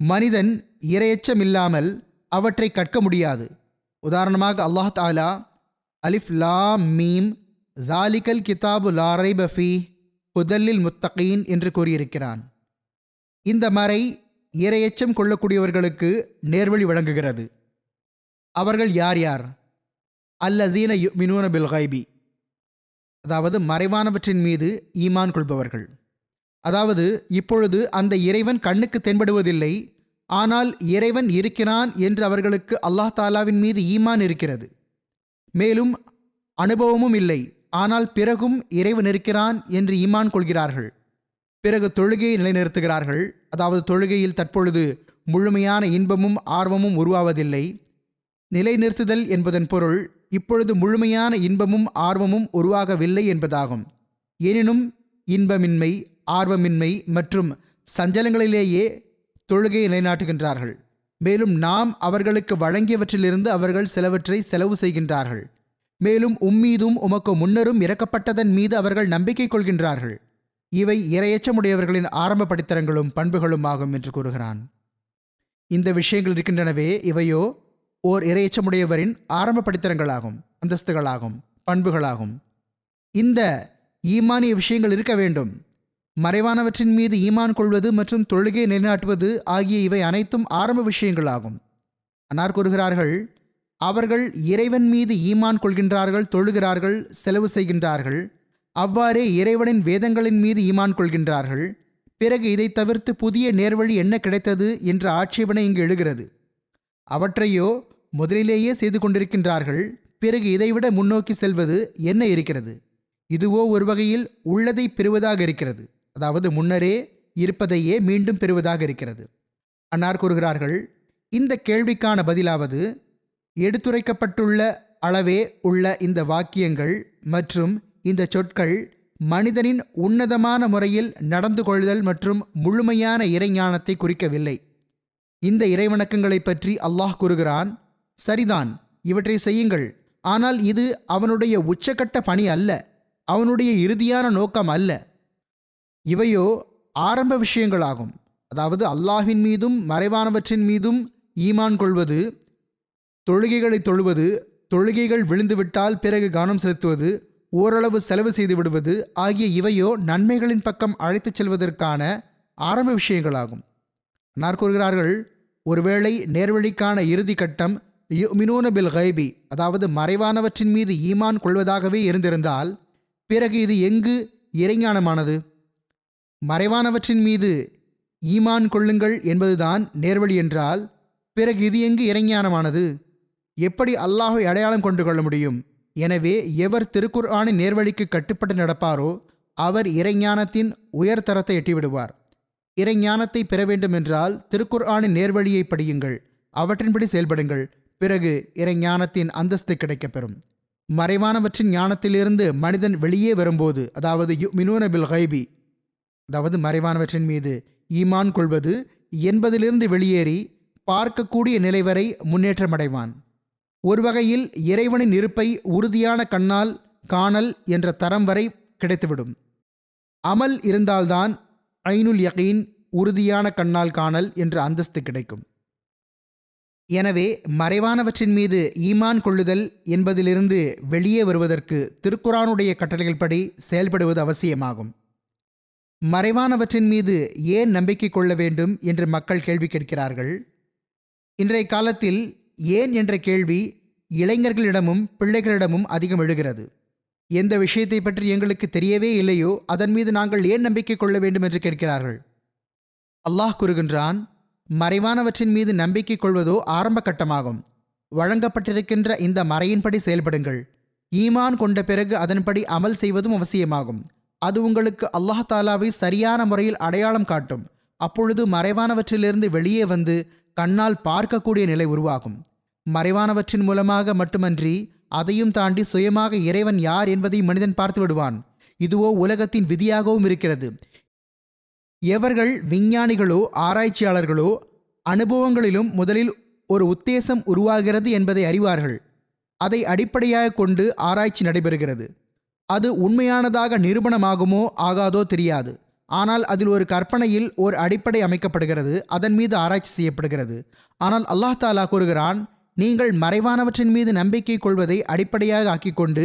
மனிதன் இரையச்சம் இல்லாமல் அவற்றை கற்க முடியாது. உதாரணமாக அல்லாஹ் தஆலா அலிஃப் லாம் மீம் ஸாலிகல் கிதாபு லா ரைப ஃபீஹ் ஹுதல்லில் முத்தகீன் என்று கூறியிருக்கிறான். இந்த மறை இரையச்சம் கொள்ளக்கூடியவர்களுக்கு நேர்வழி வழங்குகிறது. அவர்கள் யார் யார்? அல்லதீன யுமினூன பில் கைபி, அதாவது மறைவானவற்றின் மீது ஈமான் கொள்பவர்கள். அதாவது இப்பொழுது அந்த இறைவன் கண்ணுக்கு தென்படுவதில்லை, ஆனால் இறைவன் இருக்கிறான் என்று அவர்களுக்கு அல்லாஹ் தாலாவின் மீது ஈமான் இருக்கிறது. மேலும் அனுபவமும் இல்லை, ஆனால் பிறகும் இறைவன் இருக்கிறான் என்று ஈமான் கொள்கிறார்கள். பிறகு தொழுகையை நிலைநிறுத்துகிறார்கள். அதாவது தொழுகையில் தற்பொழுது முழுமையான இன்பமும் ஆர்வமும் உருவாவதில்லை. நிலைநிறுத்துதல் என்பதன் பொருள் இப்பொழுது முழுமையான இன்பமும் ஆர்வமும் உருவாகவில்லை என்பதாகும். எனினும் இன்பமின்மை, ஆர்வமின்மை மற்றும் சஞ்சலங்களிலேயே தொழுகையை நிலைநாட்டுகின்றார்கள். மேலும் நாம் அவர்களுக்கு வழங்கியவற்றிலிருந்து அவர்கள் சிலவற்றை செலவு செய்கின்றார்கள். மேலும் உம்மீதும் உமக்கு முன்னரும் இறக்கப்பட்டதன் மீது அவர்கள் நம்பிக்கை கொள்கின்றார்கள். இவை இரையச்சமுடையவர்களின் ஆரம்ப படித்தரங்களும் பண்புகளும் ஆகும் என்று கூறுகிறான். இந்த விஷயங்கள் இருக்கின்றனவே, இவையோ ஓர் இரையச்சமுடையவரின் ஆரம்ப படித்தரங்களாகும், அந்தஸ்துகளாகும், பண்புகளாகும். இந்த ஈமானிய விஷயங்கள் இருக்க வேண்டும். மறைவானவற்றின் மீது ஈமான் கொள்வது மற்றும் தொழுகை நிலைநாட்டுவது ஆகிய இவை அனைத்தும் ஆரம்ப விஷயங்களாகும். அன்னார் கூறுகிறார்கள், அவர்கள் இறைவன் மீது ஈமான் கொள்கின்றார்கள், தொழுகிறார்கள், செலவு செய்கின்றார்கள். அவ்வாறே இறைவனின் வேதங்களின் மீது ஈமான் கொள்கின்றார்கள். பிறகு இதை தவிர்த்து புதிய நேர்வழி என்ன கிடைத்தது என்ற ஆட்சேபனை இங்கு எழுகிறது. அவற்றையோ முதலிலேயே செய்து கொண்டிருக்கின்றார்கள். பிறகு இதைவிட முன்னோக்கி செல்வது என்ன இருக்கிறது? இதுவோ ஒரு வகையில் உள்ளதை பெறுவதாக இருக்கிறது. அதாவது முன்னரே இருப்பதையே மீண்டும் பெறுவதாக இருக்கிறது. அன்னார் கூறுகிறார்கள், இந்த கேள்விக்கான பதிலாவது எடுத்துரைக்கப்பட்டுள்ள அளவே உள்ள இந்த வாக்கியங்கள் மற்றும் இந்த சொற்கள் மனிதனின் உன்னதமான முறையில் நடந்து கொள்ளுதல் மற்றும் முழுமையான இறைஞானத்தை குறிக்கவில்லை. இந்த இறைவணக்கங்களை பற்றி அல்லாஹ் கூறுகிறான், சரிதான், இவற்றை செய்யுங்கள். ஆனால் இது அவனுடைய உச்சக்கட்ட பணி அல்ல, அவனுடைய இறுதியான நோக்கம் அல்ல. இவையோ ஆரம்ப விஷயங்களாகும். அதாவது அல்லாஹ்வின் மீதும் மறைவானவற்றின் மீதும் ஈமான் கொள்வது, தொழுகைகளை தொழுவது, தொழுகைகள் விழுந்துவிட்டால் பிறகு கவனம் செலுத்துவது, ஓரளவு செலவு செய்து விடுவது ஆகிய இவையோ நன்மைகளின் பக்கம் அழைத்துச் செல்வதற்கான ஆரம்ப விஷயங்களாகும். அன்னார் கூறுகிறார்கள், ஒருவேளை நேர்வழிக்கான இறுதி கட்டம் யுமினூன பில் கைபி, அதாவது மறைவானவற்றின் மீது ஈமான் கொள்வதாகவே இருந்திருந்தால் பிறகு இது எங்கு இறைஞானமானது? மறைவானவற்றின் மீது ஈமான் கொள்ளுங்கள் என்பதுதான் நேர்வழி என்றால் பிறகு இது எங்கு இறைஞானமானது? எப்படி அல்லாஹை அடையாளம் கொண்டு கொள்ள முடியும்? எனவே எவர் திருக்குர்ஆனின் நேர்வழிக்கு கட்டுப்பட்டு நடப்பாரோ அவர் இறைஞானத்தின் உயர்தரத்தை எட்டிவிடுவார். இறைஞானத்தை பெற வேண்டுமென்றால் திருக்குர்ஆனின் நேர்வழியை படியுங்கள், அவற்றின்படி செயல்படுங்கள், பிறகு இறைஞானத்தின் அந்தஸ்து கிடைக்கப்பெறும். மறைவானவற்றின் ஞானத்திலிருந்து மனிதன் வெளியே வரும்போது, அதாவது யுமினூன பில் கைபி, அதாவது மறைவானவற்றின் மீது ஈமான் கொள்வது என்பதிலிருந்து வெளியேறி பார்க்கக்கூடிய நிலை வரை முன்னேற்றமடைவான். ஒரு வகையில் இறைவனின் இருப்பை உறுதியான கண்ணால் காணல் என்ற தரம் வரை கிடைத்துவிடும். அமல் இருந்தால்தான் ஐனுல் யகீன், உறுதியான கண்ணால் காணல் என்ற அந்தஸ்து கிடைக்கும். எனவே மறைவானவற்றின் மீது ஈமான் கொள்ளுதல் என்பதிலிருந்து வெளியே வருவதற்கு திருக்குர்ஆனுடைய கட்டளைகள் படி செயல்படுவது அவசியமாகும். மறைவானவற்றின் மீது ஏன் நம்பிக்கை கொள்ள வேண்டும் என்று மக்கள் கேள்வி கேட்கிறார்கள். இன்றைய காலத்தில் ஏன் என்ற கேள்வி இளைஞர்களிடமும் பிள்ளைகளிடமும் அதிகம் எழுகிறது. எந்த விஷயத்தை பற்றி எங்களுக்கு தெரியவே இல்லையோ அதன் மீது நாங்கள் ஏன் நம்பிக்கை கொள்ள வேண்டும் என்று கேட்கிறார்கள். அல்லாஹ் கூறுகின்றான், மறைவானவற்றின் மீது நம்பிக்கை கொள்வதோ ஆரம்ப கட்டமாகும். வழங்கப்பட்டிருக்கின்ற இந்த மறையின்படி செயல்படுங்கள். ஈமான் கொண்ட பிறகு அதன்படி அமல் செய்வதும் அவசியமாகும். அது உங்களுக்கு அல்லாஹ் தாலாவை சரியான முறையில் அடையாளம் காட்டும். அப்பொழுது மறைவானவற்றிலிருந்து வெளியே வந்து கண்ணால் பார்க்கக்கூடிய நிலை உருவாகும். மறைவானவற்றின் மூலமாக மட்டுமன்றி அதையும் தாண்டி சுயமாக இறைவன் யார் என்பதை மனிதன் பார்த்து விடுவான். இதுவோ உலகத்தின் விதியாகவும் இருக்கிறது. எவர்கள் விஞ்ஞானிகளோ ஆராய்ச்சியாளர்களோ அனுபவங்களிலும் முதலில் ஒரு உத்தேசம் உருவாகிறது என்பதை அறிவார்கள். அதை அடிப்படையாக கொண்டு ஆராய்ச்சி நடைபெறுகிறது. அது உண்மையானதாக நிரூபணமாகுமோ ஆகாதோ தெரியாது. ஆனால் அதில் ஒரு கற்பனையில் ஒரு அடிப்படை அமைக்கப்படுகிறது, அதன் மீது ஆராய்ச்சி செய்யப்படுகிறது. ஆனால் அல்லாஹ் தாலா கூறுகிறான், நீங்கள் மறைவானவற்றின் மீது நம்பிக்கை கொள்வதை அடிப்படையாக ஆக்கிக்கொண்டு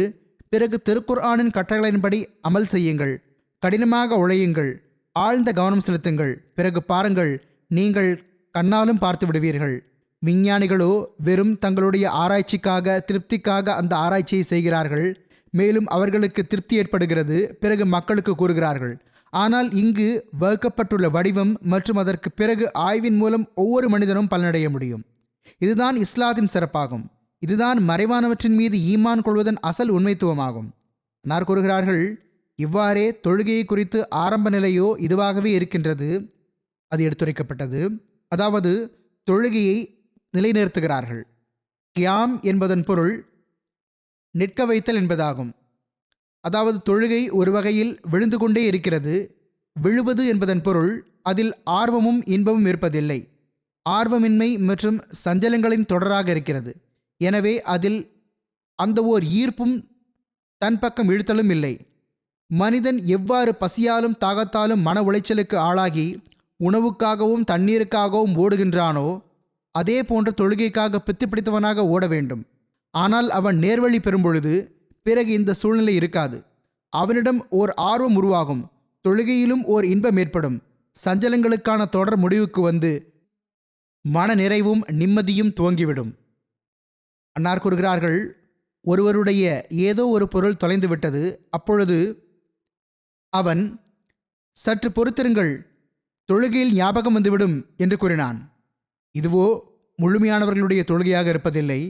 பிறகு திருக்குர்ஆனின் கட்டளையின்படி அமல் செய்யுங்கள், கடினமாக உழையுங்கள், ஆழ்ந்த கவனம் செலுத்துங்கள், பிறகு பாருங்கள், நீங்கள் கண்ணாலும் பார்த்து விடுவீர்கள். விஞ்ஞானிகளோ வெறும் தங்களுடைய ஆராய்ச்சிக்காக திருப்திக்காக அந்த ஆராய்ச்சியை செய்கிறார்கள். மேலும் அவர்களுக்கு திருப்தி ஏற்படுகிறது, பிறகு மக்களுக்கு கூறுகிறார்கள். ஆனால் இங்கு வகுக்கப்பட்டுள்ள வடிவம் மற்றும் அதற்கு பிறகு ஆய்வின் மூலம் ஒவ்வொரு மனிதனும் பலனடைய முடியும். இதுதான் இஸ்லாத்தின் சிறப்பாகும். இதுதான் மறைவானவற்றின் மீது ஈமான் கொள்வதன் அசல் உண்மைத்துவமாகும். அன்னார் கூறுகிறார்கள், இவ்வாறே தொழுகையை குறித்து ஆரம்ப நிலையோ இதுவாகவே இருக்கின்றது. அது எடுத்துரைக்கப்பட்டது. அதாவது தொழுகையை நிலைநிறுத்துகிறார்கள். கியாம் என்பதன் பொருள் நிற்க வைத்தல் என்பதாகும். அதாவது தொழுகை ஒரு வகையில் விழுந்து கொண்டே இருக்கிறது. விழுவது என்பதன் பொருள் அதில் ஆர்வமும் இன்பமும் இருப்பதில்லை. ஆர்வமின்மை மற்றும் சஞ்சலங்களின் தொடராக இருக்கிறது. எனவே அதில் அந்த ஓர் ஈர்ப்பும் தன் பக்கம் இழுத்தலும் இல்லை. மனிதன் எவ்வாறு பசியாலும் தாகத்தாலும் மன உளைச்சலுக்கு ஆளாகி உணவுக்காகவும் தண்ணீருக்காகவும் ஓடுகின்றானோ அதே போன்ற தொழுகைக்காக பித்து பிடித்தவனாக ஓட வேண்டும். ஆனால் அவன் நேர்வழி பெறும்பொழுது பிறகு இந்த சூழ்நிலை இருக்காது. அவனிடம் ஓர் ஆர்வம் உருவாகும், தொழுகையிலும் ஓர் இன்பம் ஏற்படும். சஞ்சலங்களுக்கான தொடர் முடிவுக்கு வந்து மன நிறைவும் நிம்மதியும் துவங்கிவிடும். அன்னார் கூறுகிறார்கள், ஒருவருடைய ஏதோ ஒரு பொருள் தொலைந்து விட்டது. அப்பொழுது அவன், சற்று பொறுத்திருங்கள், தொழுகையில் ஞாபகம் வந்துவிடும் என்று கூறினான். இதுவோ முழுமையானவர்களுடைய தொழுகையாக இருப்பதில்லை.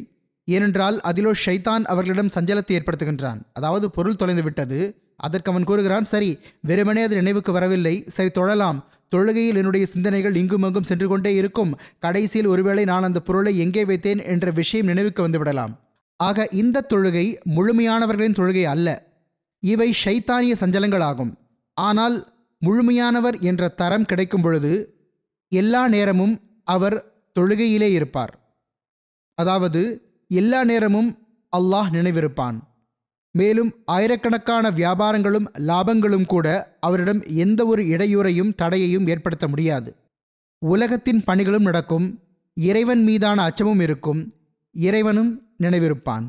ஏனென்றால் அதிலோ ஷைத்தான் அவர்களிடம் சஞ்சலத்தை ஏற்படுத்துகின்றான். அதாவது பொருள் தொலைந்து விட்டது, அதற்கு அவன் கூறுகிறான், சரி வெறுமனே அது நினைவுக்கு வரவில்லை, சரி தொழலாம். தொழுகையில் என்னுடைய சிந்தனைகள் இங்கும் அங்கும் சென்று கொண்டே இருக்கும். கடைசியில் ஒருவேளை நான் அந்த பொருளை எங்கே வைத்தேன் என்ற விஷயம் நினைவுக்கு வந்துவிடலாம். ஆக இந்த தொழுகை முழுமையானவர்களின் தொழுகை அல்ல. இவை ஷைத்தானிய சஞ்சலங்களாகும். ஆனால் முழுமையானவர் என்ற தரம் கிடைக்கும் பொழுது எல்லா நேரமும் அவர் தொழுகையிலே இருப்பார். அதாவது எல்லா நேரமும் அல்லாஹ் நினைவிருப்பான். மேலும் ஆயிரக்கணக்கான வியாபாரங்களும் லாபங்களும் கூட அவரிடம் எந்த ஒரு இடையூறையும் தடையையும் ஏற்படுத்த முடியாது. உலகத்தின் பணிகளும் நடக்கும், இறைவன் மீதான அச்சமும் இருக்கும், இறைவனும் நினைவிருப்பான்.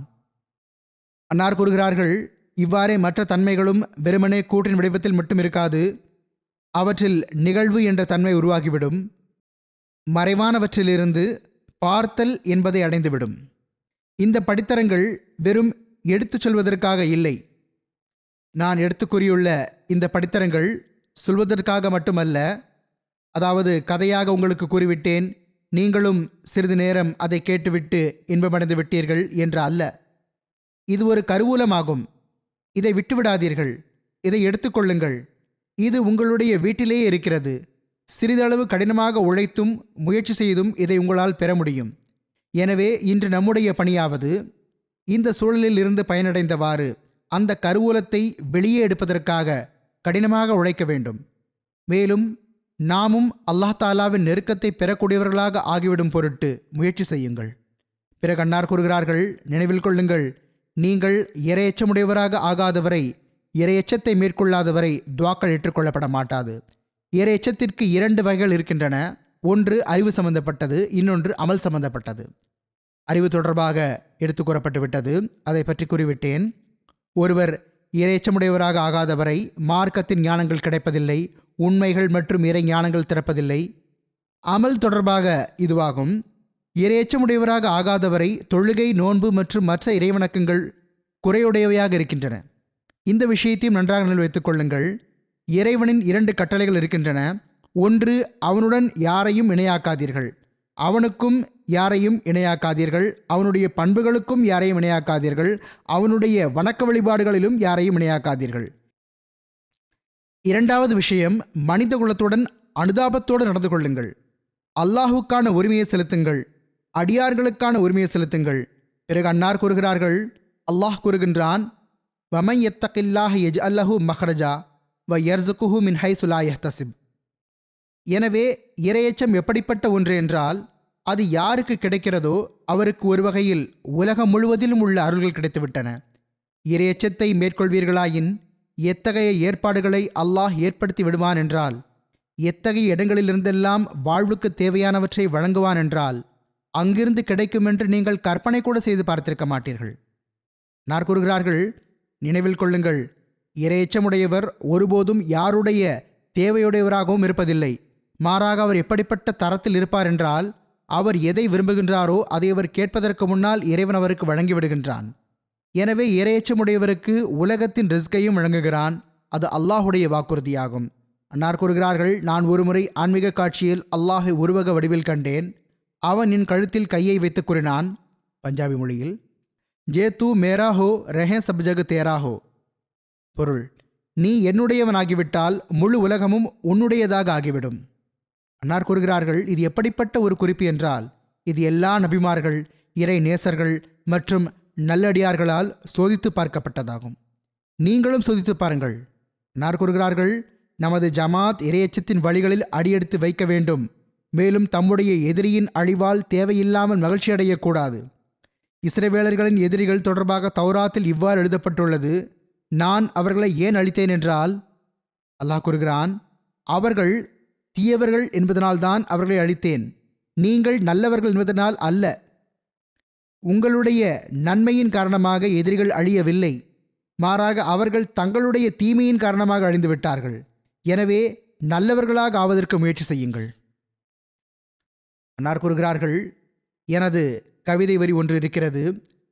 அன்னார் கூறுகிறார்கள், இவ்வாறே மற்ற தன்மைகளும் வெறுமனே கூற்றின் வடிவத்தில் மட்டும் இருக்காது, அவற்றில் நிகழ்வு என்ற தன்மை உருவாகிவிடும், மறைவானவற்றிலிருந்து பார்த்தல் என்பதை அடைந்துவிடும். இந்த படித்தரங்கள் வெறும் எடுத்துச் சொல்வதற்காக இல்லை. நான் எடுத்து கூறியுள்ள இந்த படித்தரங்கள் சொல்வதற்காக மட்டுமல்ல, அதாவது கதையாக உங்களுக்கு கூறிவிட்டேன், நீங்களும் சிறிது நேரம் அதை கேட்டுவிட்டு இன்பமடைந்து விட்டீர்கள் என்று அல்ல. இது ஒரு கருவூலமாகும். இதை விட்டுவிடாதீர்கள், இதை எடுத்துக்கொள்ளுங்கள். இது உங்களுடைய வீட்டிலேயே இருக்கிறது. சிறிதளவு கடினமாக உழைத்தும் முயற்சி செய்தும் இதை உங்களால் பெற முடியும். எனவே இன்று நம்முடைய பணியாவது இந்த சூழலில் இருந்து பயனடைந்தவாறு அந்த கருவூலத்தை வெளியே எடுப்பதற்காக கடினமாக உழைக்க வேண்டும். மேலும் நாமும் அல்லாஹ் தாலாவின் நெருக்கத்தை பெறக்கூடியவர்களாக ஆகிவிடும் பொருட்டு முயற்சி செய்யுங்கள். பிறகு அன்னார் கூறுகிறார்கள், நினைவில் கொள்ளுங்கள், நீங்கள் இறையச்சமுடையவராக ஆகாதவரை, இறையச்சத்தை மேற்கொள்ளாதவரை துவாக்கள் ஏற்றுக்கொள்ளப்பட மாட்டாது. இறையச்சத்திற்கு 2 வகைகள் இருக்கின்றன. ஒன்று அறிவு சம்பந்தப்பட்டது, இன்னொன்று அமல் சம்பந்தப்பட்டது. அறிவு தொடர்பாக எடுத்து கூறப்பட்டு விட்டது, அதை பற்றி கூறிவிட்டேன். ஒருவர் இறையச்சமுடையவராக ஆகாதவரை மார்க்கத்தின் ஞானங்கள் கிடைப்பதில்லை, உண்மைகள் மற்றும் இறை ஞானங்கள் திறப்பதில்லை. அமல் தொடர்பாக இதுவாகும். இறையச்சமுடையவராக ஆகாதவரை தொழுகை, நோன்பு மற்றும் மற்ற இறைவணக்கங்கள் குறையுடையவையாக இருக்கின்றன. இந்த விஷயத்தையும் நன்றாக நினைவில் வைத்துக் கொள்ளுங்கள். இறைவனின் 2 கட்டளைகள் இருக்கின்றன. ஒன்று, அவனுடன் யாரையும் இணையாக்காதீர்கள், அவனுக்கும் யாரையும் இணையாக்காதீர்கள், அவனுடைய பண்புகளுக்கும் யாரையும் இணையாக்காதீர்கள், அவனுடைய வணக்க வழிபாடுகளிலும் யாரையும் இணையாக்காதீர்கள். 2வது விஷயம், மனித குலத்துடன் அனுதாபத்தோடு நடந்து கொள்ளுங்கள். அல்லாஹுக்கான உரிமையை செலுத்துங்கள், அடியார்களுக்கான உரிமையை செலுத்துங்கள். பிறகு அன்னார் கூறுகிறார்கள், அல்லாஹ் கூறுகின்றான், வமை யத்தகில்லாஹ யஜ்அல் லஹு மஹ்ரஜா வ யர்ஸுகுஹு மின் ஹைஸு லா யஹ்தஸிப். எனவே இறையச்சம் எப்படிப்பட்ட ஒன்று என்றால், அது யாருக்கு கிடைக்கிறதோ அவருக்கு ஒரு வகையில் உலகம் முழுவதிலும் உள்ள அருள்கள் கிடைத்துவிட்டன. இறையச்சத்தை மேற்கொள்வீர்களாயின் எத்தகைய ஏற்பாடுகளை அல்லாஹ் ஏற்படுத்தி விடுவான் என்றால், எத்தகைய இடங்களிலிருந்தெல்லாம் வாழ்வுக்கு தேவையானவற்றை வழங்குவான் என்றால், அங்கிருந்து கிடைக்கும் என்று நீங்கள் கற்பனை கூட செய்து பார்த்திருக்க மாட்டீர்கள். நார் கூறுகிறார்கள், நினைவில் கொள்ளுங்கள், இறையச்சமுடையவர் ஒருபோதும் யாருடைய தேவையுடையவராகவும் இருப்பதில்லை. மாறாக அவர் எப்படிப்பட்ட தரத்தில் இருப்பார் என்றால், அவர் எதை விரும்புகின்றாரோ அதை அவர் கேட்பதற்கு முன்னால் இறைவன் அவருக்கு வழங்கிவிடுகின்றான். எனவே இறையச்சமுடையவருக்கு உலகத்தின் ரிஸ்கையும் வழங்குகிறான். அது அல்லாஹுடைய வாக்குறுதியாகும். அன்னார் கூறுகிறார்கள், நான் ஒருமுறை ஆன்மீக காட்சியில் அல்லாஹை உருவக வடிவில் கண்டேன். அவன் என் கழுத்தில் கையை வைத்து கூறினான், பஞ்சாபி மொழியில், ஜே தூ மேரா ஹோ ரெஹே சப் ஜக் தேரா ஹோ. பொருள், நீ என்னுடையவனாகிவிட்டால் முழு உலகமும் உன்னுடையதாக ஆகிவிடும். அன்னார் கூறுகிறார்கள், இது எப்படிப்பட்ட ஒரு குறிப்பு என்றால், இது எல்லா நபிமார்கள், இறை நேசர்கள் மற்றும் நல்லடியார்களால் சோதித்து பார்க்கப்பட்டதாகும். நீங்களும் சோதித்து பாருங்கள். அன்னார் கூறுகிறார்கள், நமது ஜமாத் இறையச்சத்தின் வழிகளில் அடியெடுத்து வைக்க வேண்டும். மேலும் தம்முடைய எதிரியின் அழிவால் தேவையில்லாமல் மகிழ்ச்சி அடையக்கூடாது. இஸ்ரவேலர்களின் எதிரிகள் தொடர்பாக தௌராத்தில் இவ்வாறு எழுதப்பட்டுள்ளது, நான் அவர்களை ஏன் அழித்தேன் என்றால், அல்லாஹ் கூறுகிறான், அவர்கள் தீயவர்கள் என்பதனால்தான் அவர்களை அழித்தேன், நீங்கள் நல்லவர்கள் என்பதனால் அல்ல. உங்களுடைய நன்மையின் காரணமாக எதிரிகள் அழியவில்லை, மாறாக அவர்கள் தங்களுடைய தீமையின் காரணமாக அழிந்து விட்டார்கள். எனவே நல்லவர்களாக ஆவதற்கு முயற்சி செய்யுங்கள். அன்னார் கூறுகிறார்கள், எனது கவிதை வரி ஒன்று இருக்கிறது,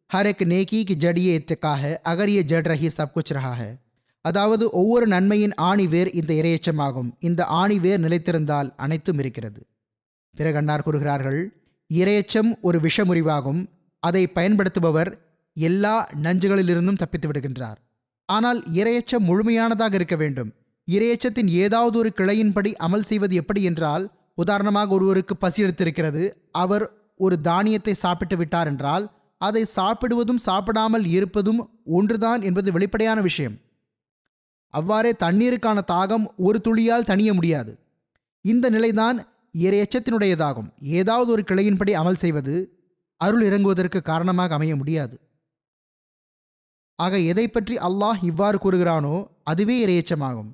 ஹர் எக் நேகி கி ஜடியே இத்தக்காக அகரிய ஜட் ரஹி சப் குச் ரஹா ஹை. அதாவது ஒவ்வொரு நன்மையின் ஆணிவேர் இந்த இறையச்சமாகும். இந்த ஆணிவேர் நிலைத்திருந்தால் அனைத்தும் இருக்கிறது. பிறகு அன்னார் கூறுகிறார்கள், இறையச்சம் ஒரு விஷமுறிவாகும். அதை பயன்படுத்துபவர் எல்லா நஞ்சுகளிலிருந்தும் தப்பித்து விடுகின்றார். ஆனால் இறையச்சம் முழுமையானதாக இருக்க வேண்டும். இறையச்சத்தின் ஏதாவது ஒரு கிளையின்படி அமல் செய்வது எப்படி என்றால், உதாரணமாக ஒருவருக்கு பசி எடுத்திருக்கிறது, அவர் ஒரு தானியத்தை சாப்பிட்டு விட்டார் என்றால், அதை சாப்பிடுவதும் சாப்பிடாமல் இருப்பதும் ஒன்றுதான் என்பது வெளிப்படையான விஷயம். அவ்வாறே தண்ணீருக்கான தாகம் ஒரு துளியால் தணிய முடியாது. இந்த நிலைதான் இறையச்சத்தினுடையதாகும். ஏதாவது ஒரு கிளையின்படி அமல் செய்வது அருள் இறங்குவதற்கு காரணமாக அமைய முடியாது. ஆக எதை பற்றி அல்லாஹ் இவ்வாறு கூறுகிறானோ அதுவே இறையச்சமாகும்.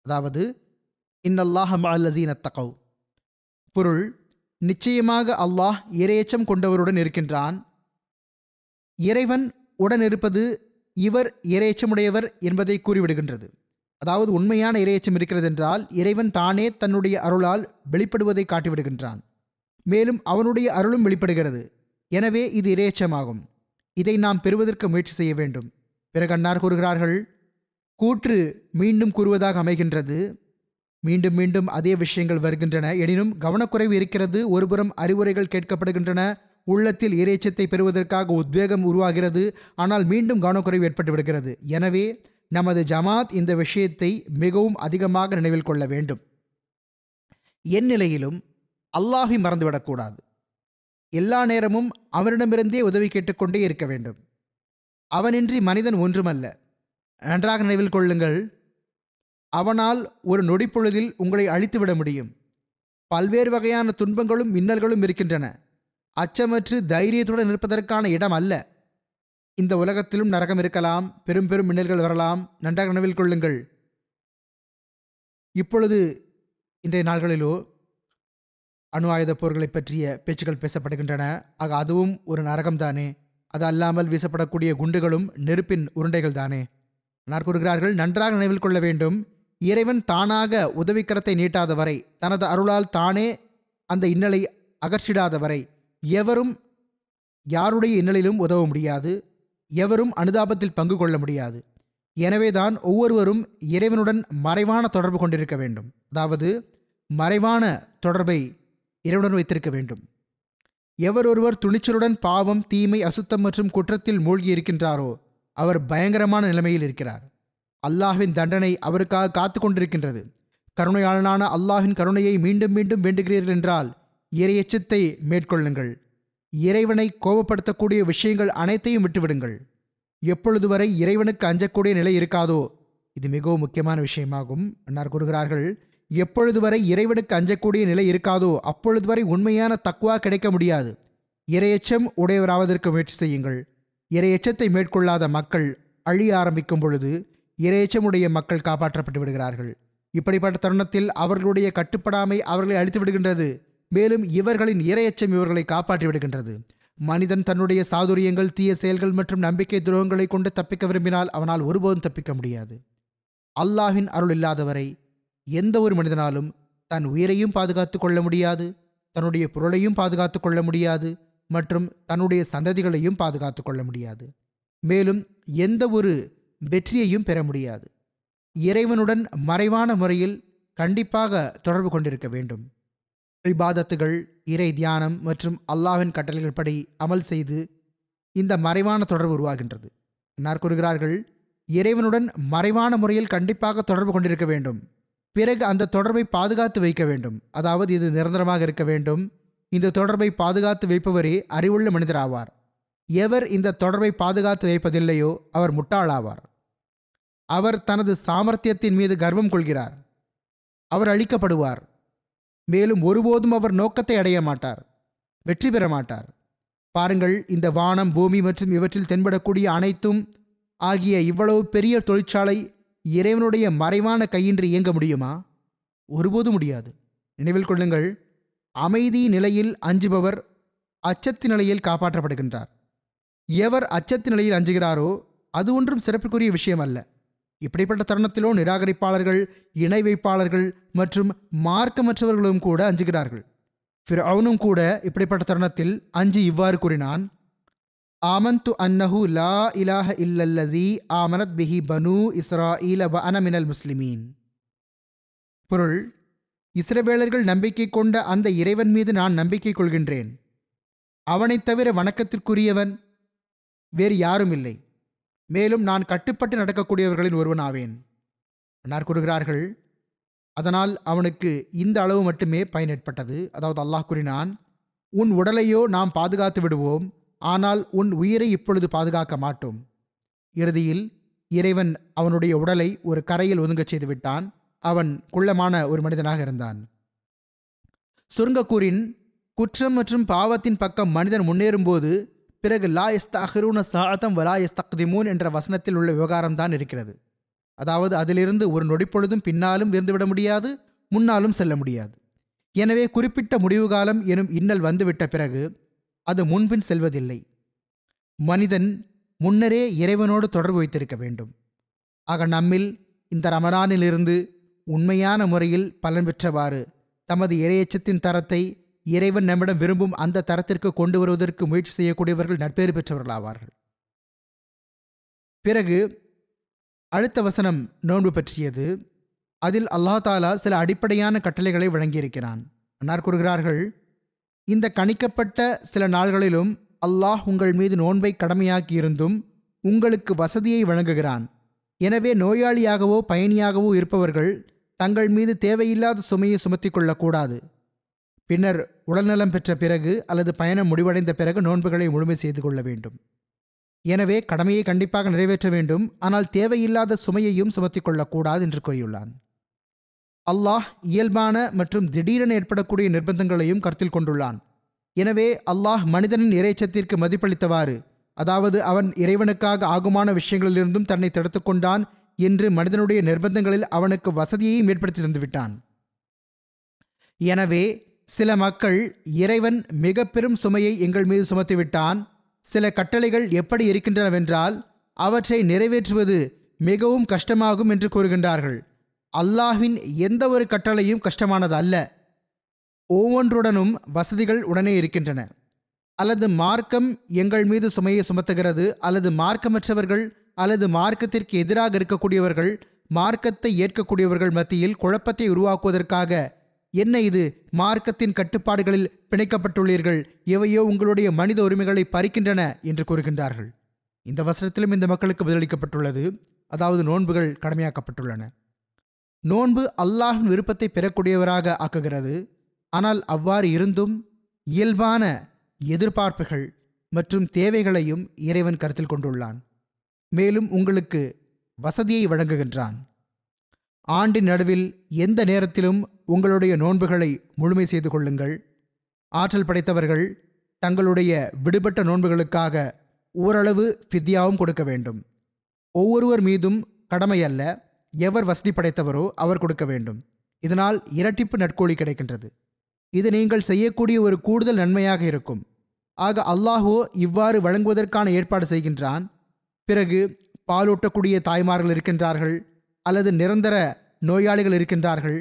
அதாவது இன்னல்லாஹ மஅல்லதீன தகவ், பொருள்: நிச்சயமாக அல்லாஹ் இரையச்சம் கொண்டவருடன் இருக்கின்றான். இறைவன் உடன் இருப்பது இவர் இரையச்சமுடையவர் என்பதை கூறிவிடுகின்றது. அதாவது உண்மையான இரையச்சம் இருக்கிறது என்றால் இறைவன் தானே தன்னுடைய அருளால் வெளிப்படுவதை காட்டிவிடுகின்றான். மேலும் அவனுடைய அருளும் வெளிப்படுகிறது. எனவே இது இரையச்சமாகும். இதை நாம் பெறுவதற்கு முயற்சி செய்ய வேண்டும். பிறகு அன்னார் கூறுகிறார்கள், கூற்று மீண்டும் கூறுவதாக அமைகின்றது. மீண்டும் மீண்டும் அதே விஷயங்கள் வருகின்றன. எனினும் கவனக்குறைவு இருக்கிறது. ஒருபுறம் அறிவுரைகள் கேட்கப்படுகின்றன, உள்ளத்தில் இறைச்சத்தை பெறுவதற்காக உத்வேகம் உருவாகிறது. ஆனால் மீண்டும் கவனக்குறைவு ஏற்பட்டு விடுகிறது. எனவே நமது ஜமாத் இந்த விஷயத்தை மிகவும் அதிகமாக நினைவில் கொள்ள வேண்டும். என் நிலையிலும் அல்லாஹை மறந்துவிடக்கூடாது. எல்லா நேரமும் அவனிடமிருந்தே உதவி கேட்டுக்கொண்டே இருக்க வேண்டும். அவனின்றி மனிதன் ஒன்றுமல்ல. நன்றாக நினைவில் கொள்ளுங்கள், அவனால் ஒரு நொடிப்பொழுதில் உங்களை அழித்துவிட முடியும். பல்வேறு வகையான துன்பங்களும் மின்னல்களும் இருக்கின்றன. அச்சமற்று தைரியத்துடன் இருப்பதற்கான இடம் அல்ல. இந்த உலகத்திலும் நரகம் இருக்கலாம், பெரும் பெரும் மின்னல்கள் வரலாம். நன்றாக நினைவில் கொள்ளுங்கள். இப்பொழுது இன்றைய நாள்களிலோ அணு ஆயுத போர்களை பற்றிய பேச்சுக்கள் பேசப்படுகின்றன. ஆக அதுவும் ஒரு நரகம்தானே? அது அல்லாமல் வீசப்படக்கூடிய குண்டுகளும் நெருப்பின் உருண்டைகள் தானே? நான் கூறுகிறார்கள், நன்றாக நினைவில் கொள்ள வேண்டும், இறைவன் தானாக உதவிக்கரத்தை நீட்டாத வரை, தனது அருளால் தானே அந்த இன்னலை அகற்றிடாத வரை எவரும் யாருடைய இன்னலிலும் உதவ முடியாது. எவரும் அனுதாபத்தில் பங்கு கொள்ள முடியாது. எனவேதான் ஒவ்வொருவரும் இறைவனுடன் மறைவான தொடர்பு கொண்டிருக்க வேண்டும். அதாவது மறைவான தொடர்பை இறைவனுடன் வைத்திருக்க வேண்டும். எவரொருவர் துணிச்சலுடன் பாவம், தீமை, அசுத்தம் மற்றும் குற்றத்தில் மூழ்கி இருக்கின்றாரோ அவர் பயங்கரமான நிலைமையில் இருக்கிறார். அல்லாஹ்வின் தண்டனை அவருக்காக காத்து கொண்டிருக்கின்றது. கருணையாளனான அல்லாஹ்வின் கருணையை மீண்டும் மீண்டும் வேண்டுகிறீர்கள் என்றால் இறையச்சத்தை மேற்கொள்ளுங்கள். இறைவனை கோபப்படுத்தக்கூடிய விஷயங்கள் அனைத்தையும் விட்டுவிடுங்கள். எப்பொழுது வரை இறைவனுக்கு அஞ்சக்கூடிய நிலை இருக்காதோ, இது மிகவும் முக்கியமான விஷயமாகும். அன்னார் கூறுகிறார்கள், எப்பொழுது வரை இறைவனுக்கு அஞ்சக்கூடிய நிலை இருக்காதோ அப்பொழுது வரை உண்மையான தக்வா கிடைக்க முடியாது. இறையச்சம் உடையவராவதற்கு முயற்சி செய்யுங்கள். இறையச்சத்தை மேற்கொள்ளாத மக்கள் அழிய ஆரம்பிக்கும் பொழுது இறையச்சமுடைய மக்கள் காப்பாற்றப்பட்டு விடுகிறார்கள். இப்படிப்பட்ட தருணத்தில் அவர்களுடைய கட்டுப்படாமை அவர்களை அழித்து விடுகின்றது. மேலும் இவர்களின் இறையச்சம் இவர்களை காப்பாற்றி விடுகின்றது. மனிதன் தன்னுடைய சாதுரியங்கள், தீய செயல்கள் மற்றும் நம்பிக்கை துரோகங்களை கொண்டு தப்பிக்க விரும்பினால் அவனால் ஒருபோதும் தப்பிக்க முடியாது. அல்லாஹ்வின் அருள் இல்லாதவரை எந்த ஒரு மனிதனாலும் தன் உயிரையும் பாதுகாத்து கொள்ள முடியாது, தன்னுடைய பொருளையும் பாதுகாத்து கொள்ள முடியாது மற்றும் தன்னுடைய சந்ததிகளையும் பாதுகாத்து கொள்ள முடியாது. மேலும் எந்த ஒரு வெற்றியையும் பெற முடியாது. இறைவனுடன் மறைவான முறையில் கண்டிப்பாக தொடர்பு கொண்டிருக்க வேண்டும். இபாதத்துகள், இறை தியானம் மற்றும் அல்லாஹ்வின் கட்டளைகள் படி அமல் செய்து இந்த மறைவான தொடர்பு உருவாகின்றது. என்னார் கூறுகிறார்கள், இறைவனுடன் மறைவான முறையில் கண்டிப்பாக தொடர்பு கொண்டிருக்க வேண்டும். பிறகு அந்த தொடர்பை பாதுகாத்து வைக்க வேண்டும். அதாவது இது நிரந்தரமாக இருக்க வேண்டும். இந்த தொடர்பை பாதுகாத்து வைப்பவரே அறிவுள்ள மனிதர் ஆவார். எவர் இந்த தொடர்பை பாதுகாத்து வைப்பதில்லையோ அவர் முட்டாளாவார். அவர் தனது சாமர்த்தியத்தின் மீது கர்வம் கொள்கிறார். அவர் அழிக்கப்படுவார். மேலும் ஒருபோதும் அவர் நோக்கத்தை அடைய மாட்டார், வெற்றி பெற மாட்டார். பாருங்கள், இந்த வானம், பூமி மற்றும் இவற்றில் தென்படக்கூடிய அனைத்தும் ஆகிய இவ்வளவு பெரிய தொழிற்சாலை இறைவனுடைய மறைவான கையின்றி இயங்க முடியுமா? ஒருபோது முடியாது. நினைவில் கொள்ளுங்கள், அமைதி நிலையில் அஞ்சுபவர் அச்சத்து நிலையில் காப்பாற்றப்படுகின்றார். எவர் அச்சத்து நிலையில் அஞ்சுகிறாரோ அது ஒன்றும் சிறப்புக்குரிய விஷயம் அல்ல. இப்படிப்பட்ட தருணத்திலோ நிராகரிப்பாளர்கள், இணை வைப்பாளர்கள் மற்றும் மார்க்கமற்றவர்களும் கூட அஞ்சுகிறார்கள். ஃபிர்அவுனும் கூட இப்படிப்பட்ட தருணத்தில் அஞ்சு இவ்வாறு கூறினான், ஆமன்து அன்னஹு லா இலாஹ இல்லல்லதி ஆமனத் பிஹி பனு இஸ்ராஈல வ அன மினல் முஸ்லிமீன். பொருள்: இஸ்ரவேலர்கள் நம்பிக்கை கொண்ட அந்த இறைவன் மீது நான் நம்பிக்கை கொள்கின்றேன். அவனைத் தவிர வணக்கத்திற்குரியவன் வேறு யாரும் இல்லை. மேலும் நான் கட்டுப்பட்டு நடக்கக்கூடியவர்களின் ஒருவன் ஆவேன். அன்னார் கூறுகிறார்கள், அதனால் அவனுக்கு இந்த அளவு மட்டுமே பயன் ஏற்பட்டது. அதாவது அல்லாஹ் கூறினான், உன் உடலையோ நாம் பாதுகாத்து விடுவோம், ஆனால் உன் உயிரை இப்பொழுது பாதுகாக்க மாட்டோம். இறுதியில் இறைவன் அவனுடைய உடலை ஒரு கரையில் ஒதுங்கச் செய்து விட்டான். அவன் குள்ளமான ஒரு மனிதனாக இருந்தான். சுருங்கக்கூறின் குற்றம் மற்றும் பாவத்தின் பக்கம் மனிதன் முன்னேறும்போது பிறகு லா யஸ்தஅஹிரூன ஸாஅத்தன் வலா யஸ்தக்திமூன் என்ற வசனத்தில் உள்ள விவகாரம்தான் இருக்கிறது. அதாவது அதிலிருந்து ஒரு நொடிப்பொழுதும் பின்னாலும் விருந்துவிட முடியாது, முன்னாலும் செல்ல முடியாது. எனவே குறிப்பிட்ட முடிவு காலம் எனும் இன்னல் வந்துவிட்ட பிறகு அது முன்பின் செல்வதில்லை. மனிதன் முன்னரே இறைவனோடு தொடர்பு வைத்திருக்க வேண்டும். ஆக நம்மில் இந்த ரமலானிலிருந்து உண்மையான முறையில் பலன் பெற்றவாறு தமது இறையச்சத்தின் தரத்தை இறைவன் நம்மிடம் விரும்பும் அந்த தரத்திற்கு கொண்டு வருவதற்கு முயற்சி செய்யக்கூடியவர்கள் நற்பேறு பெற்றவர்களாவார்கள். பிறகு அடுத்த வசனம் நோன்பு பற்றியது. அதில் அல்லாஹ் தாலா சில அடிப்படையான கட்டளைகளை வழங்கியிருக்கிறான். அன்னார் கூறுகிறார்கள், இந்த கணிக்கப்பட்ட சில நாள்களிலும் அல்லாஹ் உங்கள் மீது நோன்பை கடமையாக்கியிருந்தும் உங்களுக்கு வசதியை வழங்குகிறான். எனவே நோயாளியாகவோ பயணியாகவோ இருப்பவர்கள் தங்கள் மீது தேவையில்லாத சுமையை சுமத்தி கொள்ளக்கூடாது. பின்னர் உடல்நலம் பெற்ற பிறகு அல்லது பயணம் முடிவடைந்த பிறகு நோன்புகளை முழுமை செய்து கொள்ள வேண்டும். எனவே கடமையை கண்டிப்பாக நிறைவேற்ற வேண்டும், ஆனால் தேவையில்லாத சுமையையும் சுமத்தி கொள்ளக்கூடாது என்று கூறியுள்ளான். அல்லாஹ் இயல்பான மற்றும் திடீரென ஏற்படக்கூடிய நிர்பந்தங்களையும் கருத்தில் கொண்டுள்ளான். எனவே அல்லாஹ் மனிதனின் இறைச்சத்திற்கு மதிப்பளித்தவாறு, அதாவது அவன் இறைவனுக்காக ஆகுமான விஷயங்களிலிருந்தும் தன்னை தடுத்து கொண்டான் என்று மனிதனுடைய நிர்பந்தங்களில் அவனுக்கு வசதியையும் ஏற்படுத்தி தந்துவிட்டான். எனவே சில மக்கள் இறைவன் மிக பெரும் சுமையை எங்கள் மீது சுமத்திவிட்டான், சில கட்டளைகள் எப்படி இருக்கின்றனவென்றால் அவற்றை நிறைவேற்றுவது மிகவும் கஷ்டமாகும் என்று கூறுகின்றார்கள். அல்லாஹ்வின் எந்த ஒரு கட்டளையும் கஷ்டமானது அல்ல. ஒவ்வொன்றுடனும் வசதிகள் உடனே இருக்கின்றன. அல்லது மார்க்கம் எங்கள் மீது சுமையை சுமத்துகிறது, அல்லது மார்க்கமற்றவர்கள் அல்லது மார்க்கத்திற்கு எதிராக இருக்கக்கூடியவர்கள் மார்க்கத்தை ஏற்கக்கூடியவர்கள் மத்தியில் குழப்பத்தை உருவாக்குவதற்காக, என்ன இது மார்க்கத்தின் கட்டுப்பாடுகளில் பிணைக்கப்பட்டுள்ளீர்கள், எவையோ உங்களுடைய மனித உரிமைகளை பறிக்கின்றன என்று கூறுகின்றார்கள். இந்த வசனத்திலும் இந்த மக்களுக்கு பதிலளிக்கப்பட்டுள்ளது, அதாவது நோன்புகள் கடமையாக்கப்பட்டுள்ளன. நோன்பு அல்லாஹ்வின் விருப்பத்தை பெறக்கூடியவராக ஆக்குகிறது. ஆனால் அவ்வாறு இருந்தும் இயல்பான எதிர்பார்ப்புகள் மற்றும் தேவைகளையும் இறைவன் கருத்தில் கொண்டுள்ளான். மேலும் உங்களுக்கு வசதியை வழங்குகின்றான். ஆண்டின் நடுவில் எந்த நேரத்திலும் உங்களுடைய நோன்புகளை முழுமை செய்து கொள்ளுங்கள். ஆற்றல் படைத்தவர்கள் தங்களுடைய விடுபட்ட நோன்புகளுக்காக ஓரளவு ஃபித்யாவும் கொடுக்க வேண்டும். ஒவ்வொருவர் மீதும் கடமை அல்ல, எவர் வசதி படைத்தவரோ அவர் கொடுக்க வேண்டும். இதனால் இரட்டிப்பு நற்கூலி கிடைக்கின்றது. இது நீங்கள் செய்யக்கூடிய ஒரு கூடுதல் நன்மையாக இருக்கும். ஆக அல்லாஹோ இவ்வாறு வழங்குவதற்கான ஏற்பாடு செய்கின்றான். பிறகு பாலூட்டக்கூடிய தாய்மார்கள் இருக்கின்றார்கள், அல்லது நிரந்தர நோயாளிகள் இருக்கின்றார்கள்.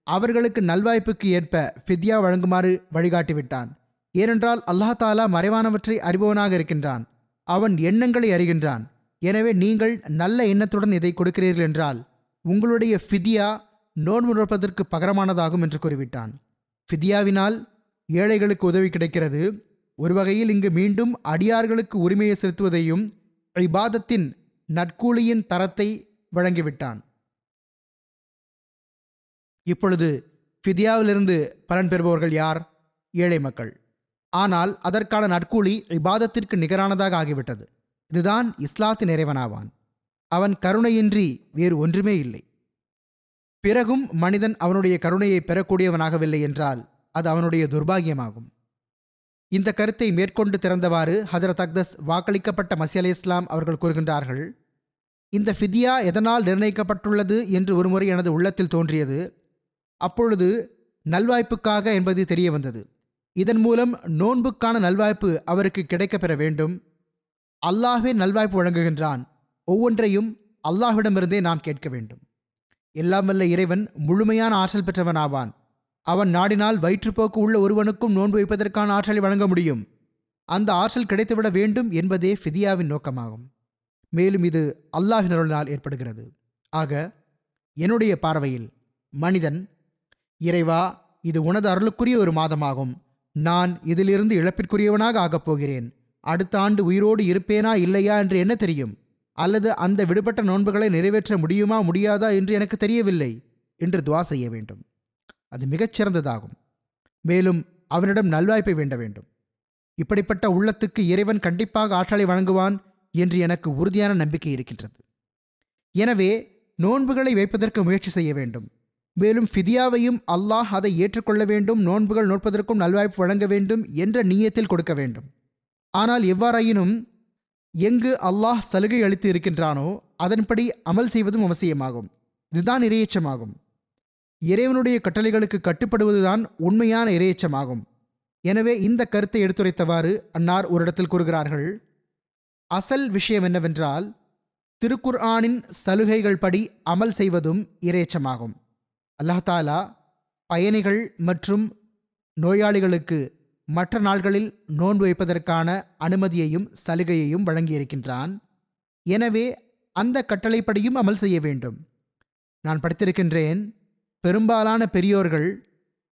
அவர்களுக்கு நல்வாய்ப்புக்கு ஏற்ப ஃபித்யா வழங்குமாறு வழிகாட்டிவிட்டான். ஏனென்றால் அல்லாஹ் தாலா மறைவானவற்றை அறிபவனாக இருக்கின்றான். அவன் எண்ணங்களை அறிகின்றான். எனவே நீங்கள் நல்ல எண்ணத்துடன் இதை கொடுக்கிறீர்கள் என்றால் உங்களுடைய ஃபித்யா நோன்பு நோற்பதற்கு பகரமானதாகும் என்று கூறிவிட்டான். ஃபித்யாவினால் ஏழைகளுக்கு உதவி கிடைக்கிறது. ஒரு வகையில் இங்கு மீண்டும் அடியார்களுக்கு உரிமையை செலுத்துவதையும் இபாதத்தின் நற்கூலியின் தரத்தை வழங்கிவிட்டான். இப்பொழுது ஃபித்யாவிலிருந்து பலன் பெறுபவர்கள் யார்? ஏழை மக்கள். ஆனால் அதற்கான நற்கூலி இபாதத்திற்கு நிகரானதாக ஆகிவிட்டது. இதுதான் இஸ்லாத்தின் இறைவனாவான். அவன் கருணையின்றி வேறு ஒன்றுமே இல்லை. பிறகும் மனிதன் அவனுடைய கருணையை பெறக்கூடியவனாகவில்லை என்றால் அது அவனுடைய துர்பாகியமாகும். இந்த கருத்தை மேற்கொண்டு திறந்தவாறு ஹதரத் அக்தஸ் வாக்களிக்கப்பட்ட மஸீஹ் அலைஹிஸ்ஸலாம் அவர்கள் கூறுகின்றார்கள், இந்த ஃபித்யா எதனால் நிர்ணயிக்கப்பட்டுள்ளது என்று ஒருமுறை எனது உள்ளத்தில் தோன்றியது. அப்பொழுது நல்வாய்ப்புக்காக என்பது தெரிய வந்தது. இதன் மூலம் நோன்புக்கான நல்வாய்ப்பு அவருக்கு கிடைக்கப் பெற வேண்டும். அல்லாஹ்வே நல்வாய்ப்பு வழங்குகின்றான். ஒவ்வொன்றையும் அல்லாஹ்விடமிருந்தே நாம் கேட்க வேண்டும். எல்லாம் வல்ல இறைவன் முழுமையான ஆற்றல் பெற்றவனாவான். அவன் நாடினால் வயிற்றுப்போக்கு உள்ள ஒருவனுக்கும் நோன்பு வைப்பதற்கான ஆற்றலை வழங்க முடியும். அந்த ஆற்றல் கிடைத்துவிட வேண்டும் என்பதே ஃபித்யாவின் நோக்கமாகும். மேலும் இது அல்லாஹ்வின் அருளினால் ஏற்படுகிறது. ஆக என்னுடைய பார்வையில் மனிதன், இறைவா, இது உனது அருளுக்குரிய ஒரு மாதமாகும், நான் இதிலிருந்து இழப்பிற்குரியவனாக ஆகப் போகிறேன், அடுத்த ஆண்டு உயிரோடு இருப்பேனா இல்லையா என்று என்ன தெரியும், அல்லது அந்த விடுபட்ட நோன்புகளை நிறைவேற்ற முடியுமா முடியாதா என்று எனக்கு தெரியவில்லை என்று துவா செய்ய வேண்டும். அது மிகச்சிறந்ததாகும். மேலும் அவனிடம் நல்வாய்ப்பை வேண்ட வேண்டும். இப்படிப்பட்ட உள்ளத்துக்கு இறைவன் கண்டிப்பாக ஆற்றலை வழங்குவான் என்று எனக்கு உறுதியான நம்பிக்கை இருக்கின்றது. எனவே நோன்புகளை வைப்பதற்கு முயற்சி செய்ய வேண்டும். மேலும் ஃபித்யாவையும் அல்லாஹ் அதை ஏற்றுக்கொள்ள வேண்டும், நோன்புகள் நோற்பதற்கும் நல்வாய்ப்பு வழங்க வேண்டும் என்ற நியத்தில் கொடுக்க வேண்டும். ஆனால் எவ்வாறாயினும் எங்கு அல்லாஹ் சலுகை அளித்து இருக்கின்றானோ அதன்படி அமல் செய்வதும் அவசியமாகும். இதுதான் இறையச்சமாகும். இறைவனுடைய கட்டளைகளுக்கு கட்டுப்படுவதுதான் உண்மையான இறையச்சமாகும். எனவே இந்த கருத்தை எடுத்துரைத்தவாறு அன்னார் ஒரு இடத்தில் கூறுகிறார்கள், அசல் விஷயம் என்னவென்றால் திருக்குர்ஆனின் சலுகைகள் படி அமல் செய்வதும் இறையச்சமாகும். அல்லாஹ் தாலா பயணிகள் மற்றும் நோயாளிகளுக்கு மற்ற நாள்களில் நோன்பு வைப்பதற்கான அனுமதியையும் சலுகையையும் வழங்கியிருக்கின்றான். எனவே அந்த கட்டளைப்படியும் அமல் செய்ய வேண்டும். நான் படித்திருக்கின்றேன், பெரும்பாலான பெரியோர்கள்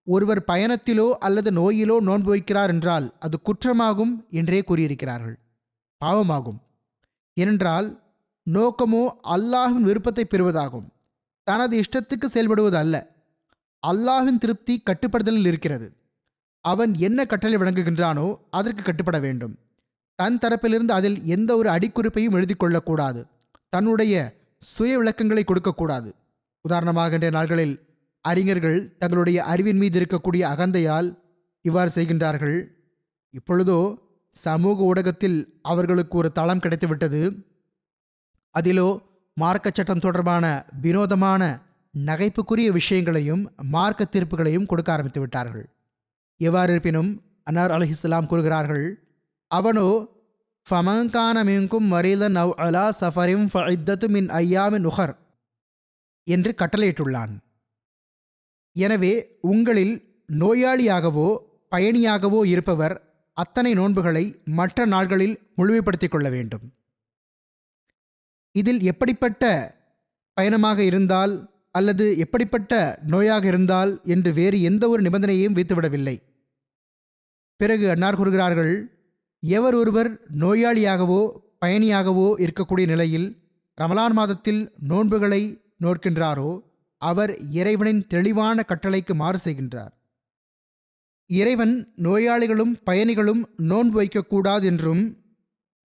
ஒருவர் பயணத்திலோ அல்லது நோயிலோ நோன்பு வைக்கிறார் என்றால் அது குற்றமாகும் என்றே கூறியிருக்கிறார்கள். பாவமாகும். ஏனென்றால் நோக்கமோ அல்லாஹ்வின் விருப்பத்தை பெறுவதாகும், தனது இஷ்டத்துக்கு செயல்படுவது அல்ல. அல்லாஹ்வின் திருப்தி கட்டுப்படுதலில் இருக்கிறது. அவன் என்ன கட்டளை வழங்குகின்றானோ அதற்கு கட்டுப்பட வேண்டும். தன் தரப்பிலிருந்து அதில் எந்த ஒரு அடிக்குறிப்பையும் எழுதி கொள்ளக்கூடாது. தன்னுடைய சுய விளக்கங்களை கொடுக்கக்கூடாது. உதாரணமாக இன்றைய நாள்களில் அறிஞர்கள் தங்களுடைய அறிவின் மீது இருக்கக்கூடிய அகந்தையால் இவ்வாறு செய்கின்றார்கள். இப்பொழுதோ சமூக ஊடகத்தில் அவர்களுக்கு ஒரு தளம் கிடைத்துவிட்டது. அதிலோ மார்க்க சட்டம் தொடர்பான வினோதமான நகைப்புக்குரிய விஷயங்களையும் மார்க்க தீர்ப்புகளையும் கொடுக்க ஆரம்பித்து விட்டார்கள். எவ்வாறு இருப்பினும் அன்னார் அலைஹிஸ்ஸலாம் கூறுகிறார்கள், அவனோ ஃபமங்கான மின்கும் மரீதன் அவ் அலா சஃபரிம் ஃபஇத்தத்து மின் ஐயாமின் உஹர் என்று கட்டளையிட்டுள்ளான். எனவே உங்களில் நோயாளியாகவோ பயணியாகவோ இருப்பவர் அத்தனை நோன்புகளை மற்ற நாள்களில் முழுமைப்படுத்திக் கொள்ள வேண்டும். இதில் எப்படிப்பட்ட பயணமாக இருந்தால் அல்லது எப்படிப்பட்ட நோயாக இருந்தால் என்று வேறு எந்த ஒரு நிபந்தனையையும் வைத்துவிடவில்லை. பிறகு அன்னார் கூறுகிறார்கள், எவர் ஒருவர் நோயாளியாகவோ பயணியாகவோ இருக்கக்கூடிய நிலையில் ரமலான் மாதத்தில் நோன்புகளை நோக்கின்றாரோ அவர் இறைவனின் தெளிவான கட்டளைக்கு மாறு செய்கின்றார். இறைவன் நோயாளிகளும் பயணிகளும் நோன்பு வைக்கக்கூடாது என்றும்,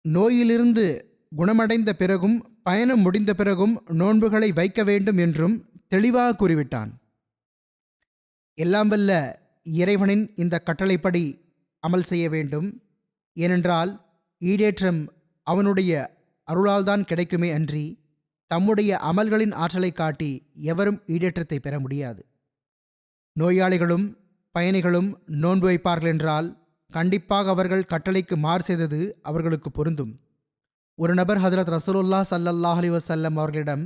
நோயிலிருந்து குணமடைந்த பிறகும் பயணம் முடிந்த பிறகும் நோன்புகளை வைக்க வேண்டும் என்றும் தெளிவாக கூறிவிட்டான். எல்லாம் வல்ல இறைவனின் இந்த கட்டளைப்படி அமல் செய்ய வேண்டும். ஏனென்றால் ஈடேற்றம் அவனுடைய அருளால்தான் கிடைக்குமே அன்றி தம்முடைய அமல்களின் ஆற்றலை காட்டி எவரும் ஈடேற்றத்தை பெற முடியாது. நோயாளிகளும் பயணிகளும் நோன்பு வைப்பார்கள் என்றால் கண்டிப்பாக அவர்கள் கட்டளைக்கு மாறு செய்தது அவர்களுக்கு பொருந்தும். ஒரு நபர் ஹதரத் ரசூலுல்லாஹ் ஸல்லல்லாஹு அலைஹி வஸல்லம் அவர்களிடம்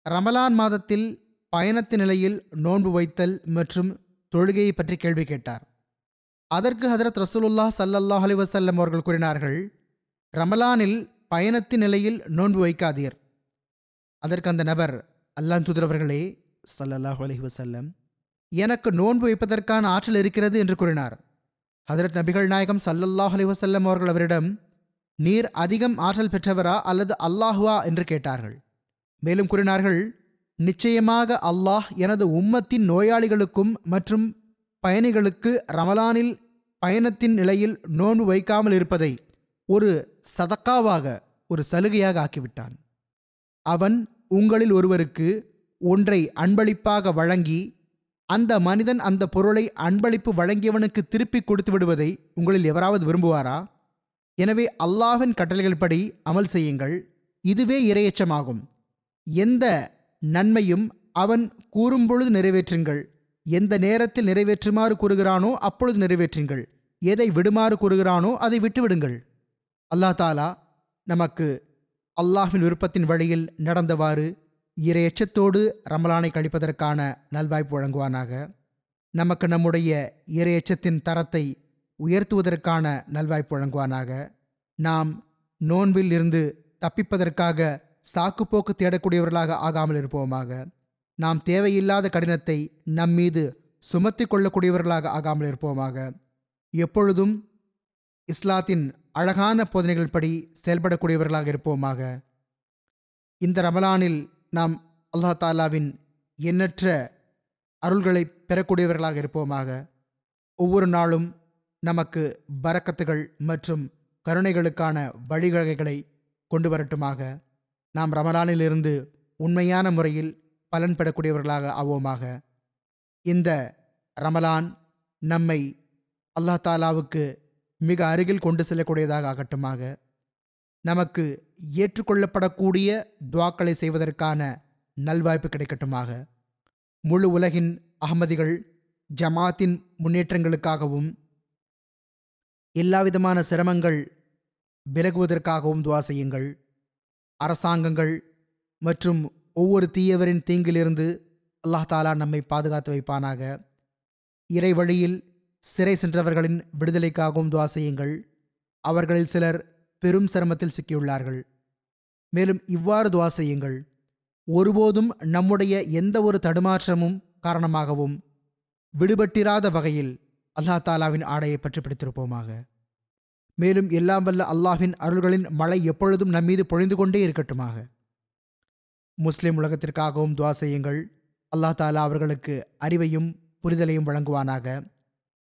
ரமலான் மாதத்தில் பயணத்து நிலையில் நோன்பு வைத்தல் மற்றும் தொழுகையை பற்றி கேள்வி கேட்டார். அதற்கு ஹதரத் ரசூலுல்லாஹ் ஸல்லல்லாஹு அலைஹி வஸல்லம் அவர்கள் கூறினார்கள், ரமலானில் பயணத்து நிலையில் நோன்பு வைக்காதீர். அதற்கு அந்த நபர், அல்லாஹ் தூதர் அவர்களே ஸல்லல்லாஹு அலைஹி வஸல்லம், எனக்கு நோன்பு வைப்பதற்கான ஆற்றல் இருக்கிறது என்று கூறினார். ஹதரத் நபிகள் நாயகம் ஸல்லல்லாஹு அலைஹி வஸல்லம் அவர்கள் அவரிடம், நீர் அதிகம் ஆற்றல் பெற்றவரா அல்லது அல்லாஹுவா என்று கேட்டார்கள். மேலும் கூறினார்கள், நிச்சயமாக அல்லாஹ் எனது உம்மத்தின் நோயாளிகளுக்கும் மற்றும் பயணிகளுக்கு ரமலானில் பயணத்தின் நிலையில் நோன்பு வைக்காமல் இருப்பதை ஒரு சதக்காவாக, ஒரு சலுகையாக ஆக்கிவிட்டான். அவன் உங்களில் ஒருவருக்கு ஒன்றை அன்பளிப்பாக வழங்கி அந்த மனிதன் அந்த பொருளை அன்பளிப்பு வழங்கியவனுக்கு திருப்பி கொடுத்து விடுவதை உங்களில் எவராவது விரும்புவாரா? எனவே அல்லாஹ்வின் கட்டளைகள் படி அமல் செய்யுங்கள். இதுவே இறையச்சமாகும். எந்த நன்மையும் அவன் கூறும்பொழுது நிறைவேற்றுங்கள். எந்த நேரத்தில் நிறைவேற்றுமாறு கூறுகிறானோ அப்பொழுது நிறைவேற்றுங்கள். எதை விடுமாறு கூறுகிறானோ அதை விட்டுவிடுங்கள். அல்லாஹ் தாலா நமக்கு அல்லாஹ்வின் விருப்பத்தின் வழியில் நடந்தவாறு இறையச்சத்தோடு ரமலானை கழிப்பதற்கான நல்வாய்ப்பு வழங்குவானாக. நமக்கு நம்முடைய இறையச்சத்தின் தரத்தை உயர்த்துவதற்கான நல்வாய்ப்பு வழங்குவானாக. நாம் நோன்பில் இருந்து தப்பிப்பதற்காக சாக்குப்போக்கு தேடக்கூடியவர்களாக ஆகாமல் இருப்போமாக. நாம் தேவையில்லாத கடினத்தை நம்மீது சுமத்தி கொள்ளக்கூடியவர்களாக ஆகாமல் இருப்போமாக. எப்பொழுதும் இஸ்லாத்தின் அழகான போதனைகள் படி செயல்படக்கூடியவர்களாக இருப்போமாக. இந்த ரமலானில் நாம் அல்லாஹ் தாலாவின் எண்ணற்ற அருள்களை பெறக்கூடியவர்களாக இருப்போமாக. ஒவ்வொரு நாளும் நமக்கு பரக்கத்துகள் மற்றும் கருணைகளுக்கான வழிவகைகளை கொண்டு வரட்டுமாக. நாம் ரமலானிலிருந்து உண்மையான முறையில் பலன் பெறக்கூடியவர்களாக ஆவோமாக. இந்த ரமலான் நம்மை அல்லாஹ் தாலாவுக்கு மிக அருகில் கொண்டு செல்லக்கூடியதாக ஆகட்டுமாக. நமக்கு ஏற்றுக்கொள்ளப்படக்கூடிய துஆக்களை செய்வதற்கான நல்வாய்ப்பு கிடைக்கட்டுமாக. முழு உலகின் அகமதிகள் ஜமாத்தின் முன்னேற்றங்களுக்காகவும் எல்லாவிதமான சிரமங்கள் விலகுவதற்காகவும் துவா செய்யுங்கள். அரசாங்கங்கள் மற்றும் ஒவ்வொரு தீயவரின் தீங்கிலிருந்து அல்லாஹ் தாலா நம்மை பாதுகாத்து வைப்பானாக. இறை வழியில் சிறை சென்றவர்களின் விடுதலைக்காகவும் துவா செய்யுங்கள். அவர்களில் சிலர் பெரும் சிரமத்தில் சிக்கியுள்ளார்கள். மேலும் இவ்வாறு துவா செய்யுங்கள்: ஒருபோதும் நம்முடைய எந்த ஒரு தடுமாற்றமும் காரணமாகவும் விடுபட்டிராத வகையில் அல்லாஹ் தாலாவின் ஆடையை பற்றி பிடித்திருப்போமாக. மேலும் எல்லாம் வல்ல அல்லாஹ்வின் அருள்களின் மழை எப்பொழுதும் நம்மீது பொழிந்து கொண்டே இருக்கட்டுமாக. முஸ்லிம் உலகத்திற்காகவும் துவா செய்யுங்கள். அல்லாஹ் தாலா அவர்களுக்கு அறிவையும் புரிதலையும் வழங்குவானாக.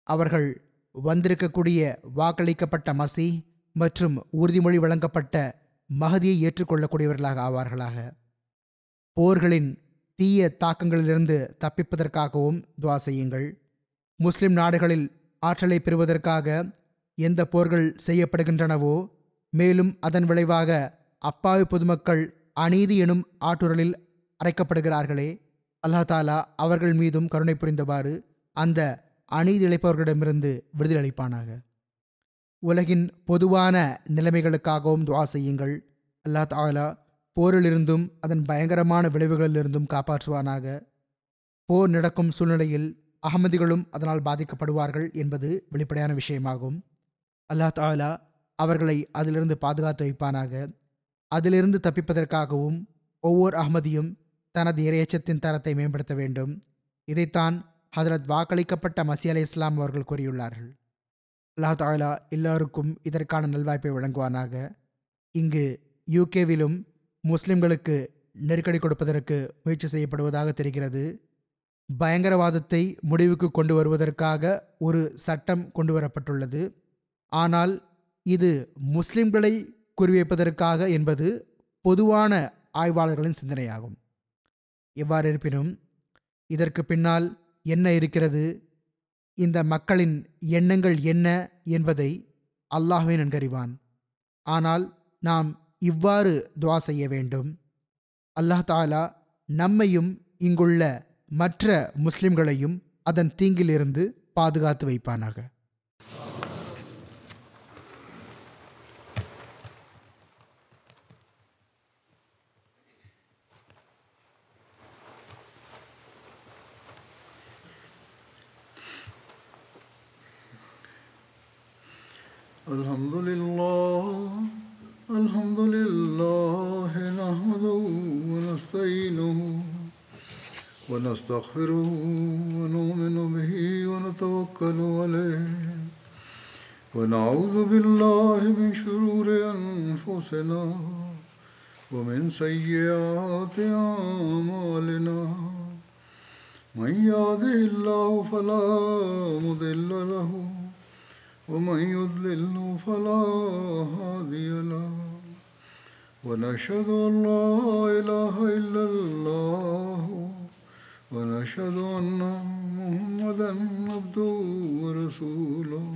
அவர்கள் வந்திருக்கக்கூடிய வாக்களிக்கப்பட்ட மசீஹ் மற்றும் உறுதிமொழி வழங்கப்பட்ட மஹதியை ஏற்றுக்கொள்ளக்கூடியவர்களாக ஆவார்களாக. போர்களின் தீய தாக்கங்களிலிருந்து தப்பிப்பதற்காகவும் துவா செய்யுங்கள். முஸ்லிம் நாடுகளில் ஆற்றலை பெறுவதற்காக எந்த போர்கள் செய்யப்படுகின்றனவோ, மேலும் அதன் விளைவாக அப்பாவி பொதுமக்கள் அநீதி எனும் ஆட்டுரலில் அரைக்கப்படுகிறார்களே, அல்லாஹ் தாலா அவர்கள் மீதும் கருணை புரிந்தவாறு அந்த அநீதி இழைப்பவர்களிடமிருந்து விடுதலை அளிப்பானாக. உலகின் பொதுவான நிலைமைகளுக்காகவும் துவா செய்யுங்கள். அல்லாஹ் தாலா போரிலிருந்தும் அதன் பயங்கரமான விளைவுகளிலிருந்தும் காப்பாற்றுவானாக. போர் நடக்கும் சூழ்நிலையில் அகமதிகளும் அதனால் பாதிக்கப்படுவார்கள் என்பது வெளிப்படையான விஷயமாகும். அல்லாஹ் தாலா அவர்களை அதிலிருந்து பாதுகாத்து வைப்பானாக. அதிலிருந்து தப்பிப்பதற்காகவும் ஒவ்வொரு அகமதியும் தனது இறையச்சத்தின் தரத்தை மேம்படுத்த வேண்டும். இதைத்தான் ஹதரத் வாக்களிக்கப்பட்ட மஸீஹ் அலைஹிஸ்ஸலாம் அவர்கள் கூறியுள்ளார்கள். அல்லாஹ் தாலா எல்லோருக்கும் இதற்கான நல்வாய்ப்பை வழங்குவானாக. இங்கு யூகேவிலும் முஸ்லிம்களுக்கு நெருக்கடி கொடுப்பதற்கு முயற்சி செய்யப்படுவதாக தெரிகிறது. பயங்கரவாதத்தை முடிவுக்கு கொண்டு வருவதற்காக ஒரு சட்டம் கொண்டு வரப்பட்டுள்ளது. ஆனால் இது முஸ்லிம்களை குறிவைப்பதற்காக என்பது பொதுவான ஆய்வாளர்களின் சிந்தனையாகும். எவ்வாறு இருப்பினும் இதற்கு பின்னால் என்ன இருக்கிறது, இந்த மக்களின் எண்ணங்கள் என்ன என்பதை அல்லாஹ்வே நன்கறிவான். ஆனால் நாம் இவ்வாறு துஆ செய்ய வேண்டும்: அல்லாஹ் தாலா நம்மையும் இங்குள்ள மற்ற முஸ்லிம்களையும் அதன் தீங்கிலிருந்து பாதுகாத்து வைப்பானாக. அல்ஹம்துலில்லாஹ் நஹ்மதுஹு வ நஸ்தஈனுஹு வ நஸ்தக்ஃபிருஹு வ நு'மினு பிஹி வ நதவக்கலு அலைஹி வ நஅஊது பில்லாஹி மின் ஷுரூரி அன்ஃபுஸினா வ மின் ஸய்யிஆத்தி அஅமாலினா. மன் யஹ்திஹில்லாஹு ஃபலா முضில்ல லஹு ومن يضلل فلا هادي له ونشهد أن لا إله إلا الله ونشهد أن محمدا عبده ورسوله.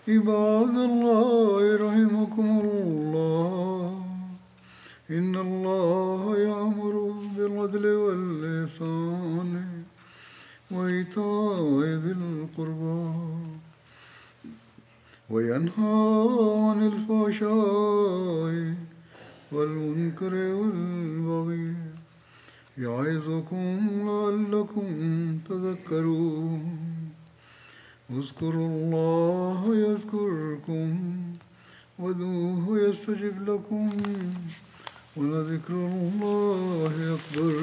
عباد الله رحمكم الله إن الله يأمر بالعدل والإحسان وإيتاء ذي القربى وينهى عن الفحشاء والمنكر والبغي يعظكم لعلكم تذكرون. اذكروا الله يذكركم وادعوه يستجب لكم ولذكر الله أكبر.